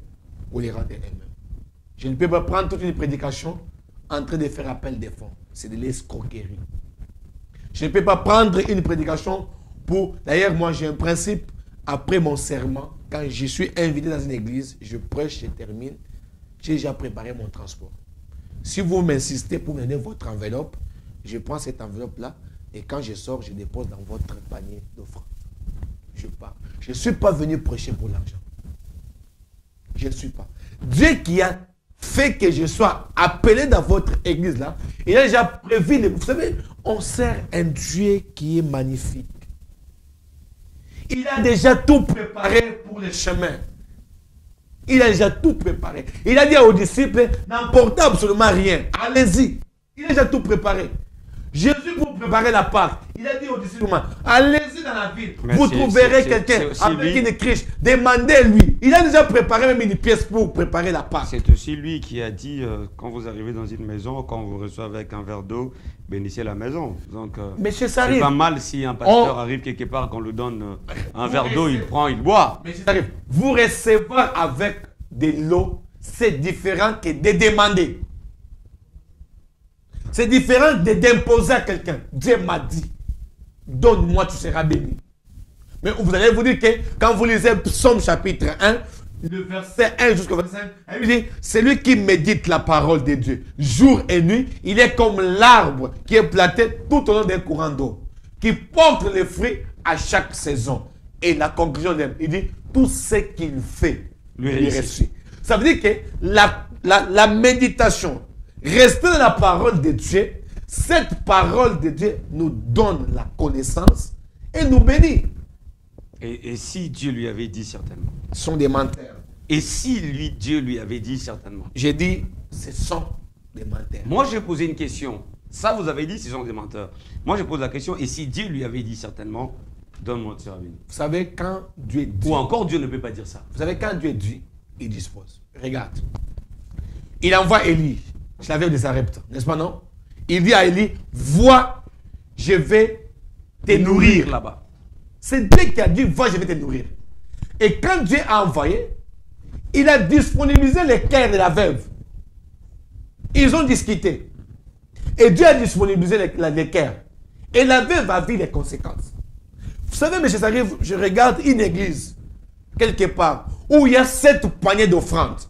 S2: vous les rendez eux-mêmes. Je ne peux pas prendre toute une prédication en train de faire appel des fonds. C'est de l'escroquerie. Je ne peux pas prendre une prédication pour... D'ailleurs, moi, j'ai un principe. Après mon serment, quand je suis invité dans une église, je prêche, je termine. J'ai déjà préparé mon transport. Si vous m'insistez pour me donner votre enveloppe, je prends cette enveloppe-là et quand je sors, je dépose dans votre panier d'offrandes. Je pars. Je ne suis pas venu prêcher pour l'argent. Je ne suis pas. Dieu qui a fait que je sois appelé dans votre église là, il a déjà prévu. Vous savez, on sert un Dieu qui est magnifique. Il a déjà tout préparé pour le chemin. Il a déjà tout préparé. Il a dit aux disciples, n'emportez absolument rien. Allez-y. Il a déjà tout préparé. Jésus vous préparait la Pâque. Il a dit aux disciples, allez-y dans la ville.
S1: Mais
S2: vous trouverez quelqu'un avec une criche. Demandez-lui. Il a déjà préparé même une pièce pour préparer la Pâque.
S1: C'est aussi lui qui a dit, quand vous arrivez dans une maison, quand vous recevez avec un verre d'eau, bénissez la maison. Donc, c'est pas mal si un pasteur arrive quelque part, qu'on lui donne un verre d'eau, il prend, il boit.
S2: Mais ça arrive. Vous recevoir avec de l'eau, c'est différent que de demander. C'est différent d'imposer à quelqu'un. Dieu m'a dit, donne-moi, tu seras béni. Mais vous allez vous dire que quand vous lisez Psaume chapitre 1, le verset 1 jusqu'au verset 5, il dit, celui qui médite la parole de Dieu, jour et nuit, il est comme l'arbre qui est planté tout au long d'un courant d'eau, qui porte les fruits à chaque saison. Et la conclusion, il dit, tout ce qu'il fait, lui réussit. Ça veut dire que la méditation, rester dans la parole de Dieu, cette parole de Dieu nous donne la connaissance et nous bénit.
S1: Et si Dieu lui avait dit certainement?
S2: Ce sont des menteurs.
S1: Et si Dieu lui avait dit certainement?
S2: J'ai dit, ce sont des menteurs.
S1: Moi, j'ai posé une question. Ça, vous avez dit, ce sont des menteurs. Moi, je pose la question, et si Dieu lui avait dit certainement, donne-moi de servir.
S2: Vous savez, quand Dieu dit...
S1: Ou encore, Dieu ne peut pas dire ça.
S2: Vous savez, quand Dieu dit, il dispose. Regarde. Il envoie Élie. Je l'avais de Sarepta, n'est-ce pas, non? Il dit à Élie, vois, je vais te nourrir là-bas. C'est Dieu qui a dit, vois, je vais te nourrir. Et quand Dieu a envoyé, il a disponibilisé les cœurs de la veuve. Ils ont discuté. Et Dieu a disponibilisé les cœurs. Et la veuve a vu les conséquences. Vous savez, M. Sarif, je regarde une église, quelque part, où il y a 7 poignées d'offrandes.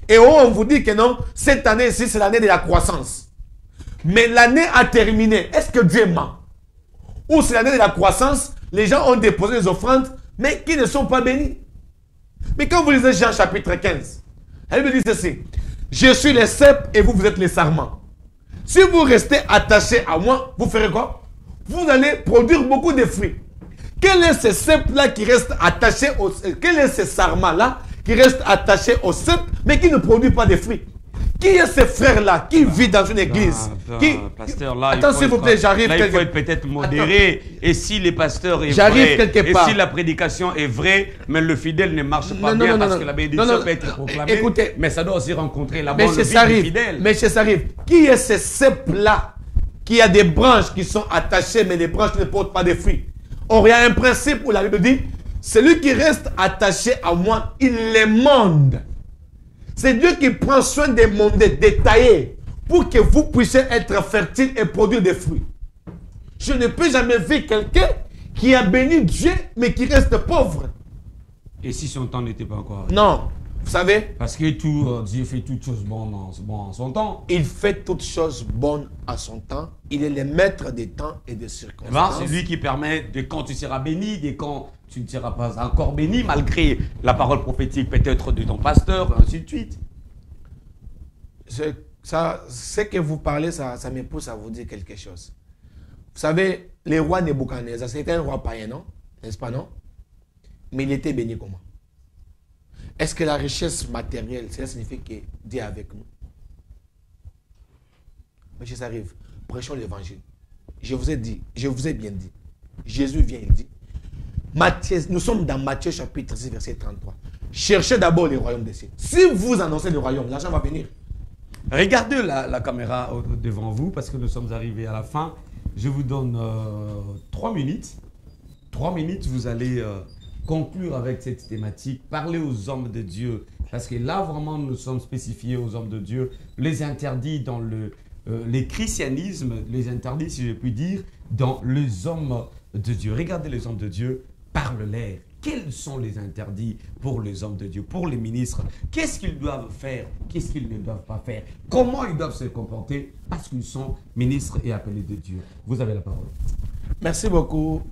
S2: Et on vous dit que non, cette année-ci, c'est l'année de la croissance. Mais l'année a terminé. Est-ce que Dieu ment? Ou c'est l'année de la croissance, les gens ont déposé des offrandes, mais qui ne sont pas bénis. Mais quand vous lisez Jean chapitre 15, elle me dit ceci. Je suis le cep et vous, vous êtes les sarments. Si vous restez attachés à moi, vous ferez quoi? Vous allez produire beaucoup de fruits. Quel est ce cep-là qui reste attaché au... Quel est ce sarment-là qui reste attaché au cep, mais qui ne produit pas de fruits? Qui est ce frère-là qui vit dans une église
S1: pasteur, là,
S2: attends, s'il vous plaît, j'arrive.
S1: Là, il faut être peut-être modéré. Attends. Et si les pasteurs est
S2: j'arrive
S1: vrai,
S2: quelque part.
S1: Et si la prédication est vraie, mais le fidèle ne marche pas bien parce que la bénédiction peut être proclamée.
S2: Écoutez,
S1: mais ça doit aussi rencontrer la bonne vie du fidèle.
S2: Mais chez Sarif, qui est ce cep-là qui a des branches qui sont attachées, mais les branches ne portent pas de fruits? Or, il y a un principe où la Bible dit, celui qui reste attaché à moi, il les monde. C'est Dieu qui prend soin des mondés, des taillés, pour que vous puissiez être fertile et produire des fruits. Je ne peux jamais voir quelqu'un qui a béni Dieu, mais qui reste pauvre.
S1: Et si son temps n'était pas encore arrivé?
S2: Non. Vous savez?
S1: Parce que Dieu fait toutes choses bonnes en son temps.
S2: Il fait toutes choses bonnes à son temps. Il est le maître des temps et des circonstances.
S1: C'est lui qui permet de quand tu seras béni, de quand tu ne seras pas encore béni, malgré la parole prophétique peut-être de ton pasteur, ainsi de suite.
S2: Ce que vous parlez, ça me pousse à vous dire quelque chose. Vous savez, le roi Nebuchadnezzar, c'était un roi païen, non? N'est-ce pas, non? Mais il était béni comment? Est-ce que la richesse matérielle, cela signifie que Dieu est avec nous? Monsieur, ça arrive. Prêchons l'évangile. Je vous ai dit, je vous ai bien dit. Jésus vient, il dit. Nous sommes dans Matthieu chapitre 6, verset 33. Cherchez d'abord le royaume des cieux. Si vous annoncez le royaume, l'argent va venir.
S1: Regardez la caméra devant vous parce que nous sommes arrivés à la fin. Je vous donne 3 minutes. 3 minutes, vous allez conclure avec cette thématique. Parler aux hommes de Dieu. Parce que là, vraiment, nous sommes spécifiés aux hommes de Dieu. Les interdits dans les christianismes, les interdits, si je puis dire, dans les hommes de Dieu. Regardez les hommes de Dieu, parle-leur. Quels sont les interdits pour les hommes de Dieu, pour les ministres? Qu'est-ce qu'ils doivent faire? Qu'est-ce qu'ils ne doivent pas faire? Comment ils doivent se comporter? Parce qu'ils sont ministres et appelés de Dieu. Vous avez la parole.
S2: Merci beaucoup,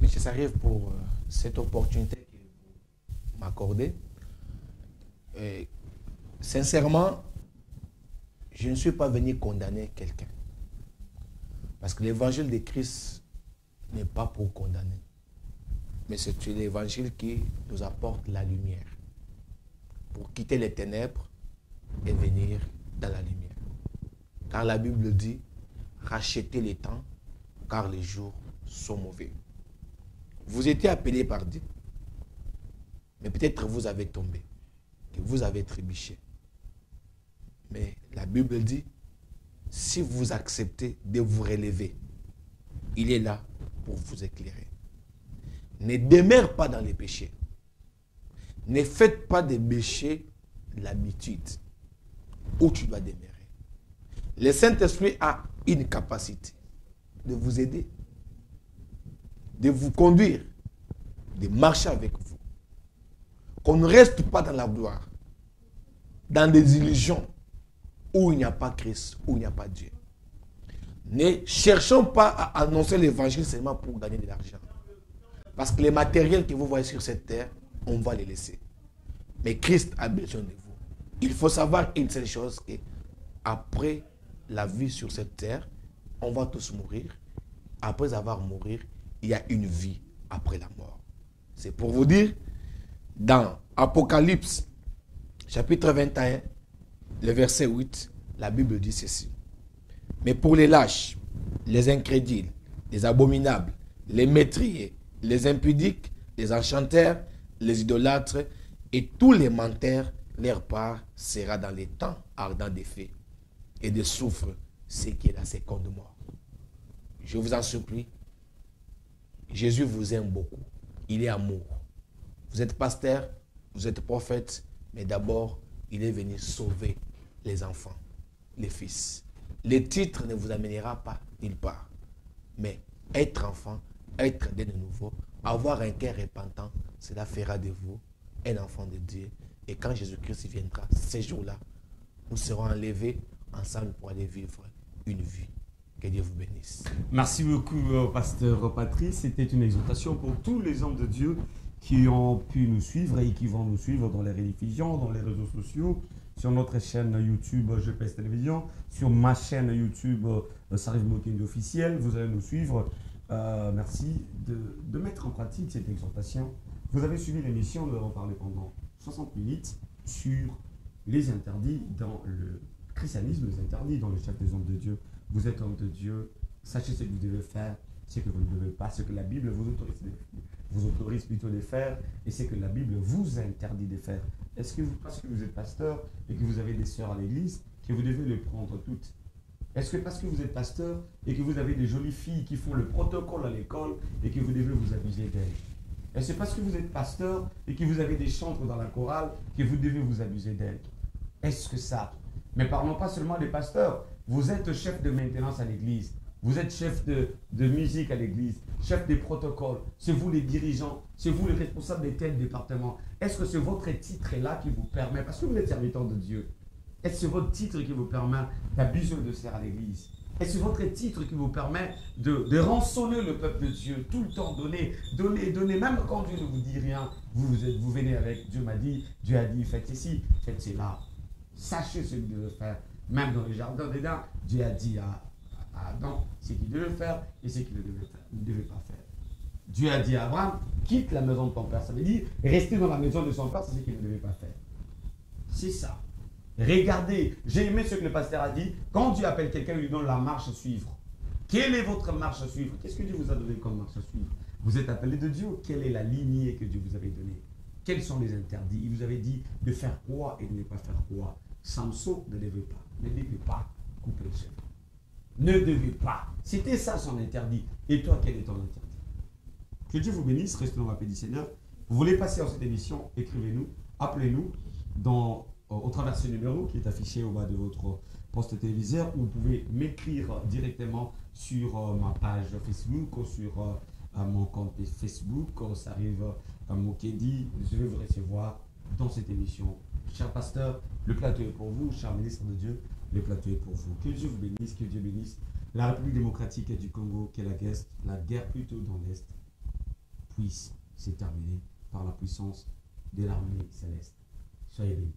S2: M. Sarif, pour cette opportunité que vous m'accordez. Sincèrement, je ne suis pas venu condamner quelqu'un. Parce que l'évangile de Christ n'est pas pour condamner. Mais c'est l'évangile qui nous apporte la lumière. Pour quitter les ténèbres et venir dans la lumière. Car la Bible dit, rachetez les temps, car les jours sont mauvais. Vous étiez appelés par Dieu. Mais peut-être vous avez tombé. Que vous avez trébuché. Mais la Bible dit, si vous acceptez de vous relever, il est là pour vous éclairer. Ne demeure pas dans les péchés. Ne faites pas des péchés l'habitude où tu dois demeurer. Le Saint-Esprit a une capacité de vous aider, de vous conduire, de marcher avec vous. Qu'on ne reste pas dans la gloire, dans des illusions où il n'y a pas Christ, où il n'y a pas Dieu. Ne cherchons pas à annoncer l'évangile seulement pour gagner de l'argent. Parce que les matériels que vous voyez sur cette terre, on va les laisser. Mais Christ a besoin de vous. Il faut savoir une seule chose, que après la vie sur cette terre, on va tous mourir. Après avoir mouru, il y a une vie après la mort. C'est pour vous dire, dans Apocalypse, chapitre 21, le verset 8, la Bible dit ceci. Mais pour les lâches, les incrédules, les abominables, les métriers, les impudiques, les enchanteurs, les idolâtres et tous les menteurs, leur part sera dans les temps ardents des feux et de soufre, ce qui est la seconde mort. Je vous en supplie, Jésus vous aime beaucoup. Il est amour. Vous êtes pasteur, vous êtes prophète, mais d'abord, il est venu sauver les enfants, les fils. Les titres ne vous amènera pas nulle part. Mais être enfant, être né de nouveau, avoir un cœur repentant, cela fera de vous un enfant de Dieu. Et quand Jésus-Christ viendra, ces jours-là, nous serons enlevés ensemble pour aller vivre une vie. Que Dieu vous bénisse.
S1: Merci beaucoup, pasteur Patrice. C'était une exhortation pour tous les hommes de Dieu qui ont pu nous suivre et qui vont nous suivre dans les rediffusions, dans les réseaux sociaux, sur notre chaîne YouTube GPS Télévision, sur ma chaîne YouTube Sarif Mokendi officiel. Vous allez nous suivre. Merci de mettre en pratique cette exhortation. Vous avez suivi l'émission, nous avons parlé pendant 60 minutes sur les interdits dans le christianisme, les interdits dans le chef des hommes de Dieu. Vous êtes homme de Dieu, sachez ce que vous devez faire, ce que vous ne devez pas, ce que la Bible vous autorise plutôt de faire et ce que la Bible vous interdit de faire. Est-ce que parce que vous êtes pasteur et que vous avez des sœurs à l'église, que vous devez les prendre toutes? Est-ce que parce que vous êtes pasteur et que vous avez des jolies filles qui font le protocole à l'école et que vous devez vous abuser d'elles? Est-ce parce que vous êtes pasteur et que vous avez des chantres dans la chorale que vous devez vous abuser d'elles? Est-ce que ça? Mais parlons pas seulement des pasteurs. Vous êtes chef de maintenance à l'église. Vous êtes chef de musique à l'église, chef des protocoles. C'est vous les dirigeants, c'est vous les responsables des tels départements. Est-ce que c'est votre titre-là qui vous permet, parce que vous êtes serviteur de Dieu, est-ce que c'est votre titre qui vous permet d'abuser de serre à l'église? Est-ce que c'est votre titre qui vous permet de rançonner le peuple de Dieu, tout le temps donner, même quand Dieu ne vous dit rien, vous venez avec Dieu m'a dit, Dieu a dit, faites ceci, faites cela. Sachez ce que vous devez faire. Même dans le jardin d'Éden, Dieu a dit à Adam ce qu'il devait faire et ce qu'il ne devait pas faire. Dieu a dit à Abraham, quitte la maison de ton père. Ça veut dire, rester dans la maison de son père, c'est ce qu'il ne devait pas faire. C'est ça. Regardez, j'ai aimé ce que le pasteur a dit. Quand Dieu appelle quelqu'un, il lui donne la marche à suivre. Quelle est votre marche à suivre? Qu'est-ce que Dieu vous a donné comme marche à suivre? Vous êtes appelé de Dieu. Quelle est la lignée que Dieu vous avait donnée? Quels sont les interdits? Il vous avait dit de faire quoi et de ne pas faire quoi. Samson ne devait pas couper le cheveu. Ne devait pas. C'était ça son interdit. Et toi, quel est ton interdit? Que Dieu vous bénisse. Restez dans la paix du Seigneur. Vous voulez passer en cette émission? Écrivez-nous, appelez-nous au travers de ce numéro qui est affiché au bas de votre poste téléviseur, ou vous pouvez m'écrire directement sur ma page Facebook ou sur mon compte Facebook. Ça arrive à Mokendi. Je vais vous recevoir dans cette émission. Cher pasteur, le plateau est pour vous. Cher ministre de Dieu, le plateau est pour vous. Que Dieu vous bénisse, que Dieu bénisse la République démocratique du Congo, que la guerre plutôt dans l'Est puisse se terminer par la puissance de l'armée céleste. Soyez bénis.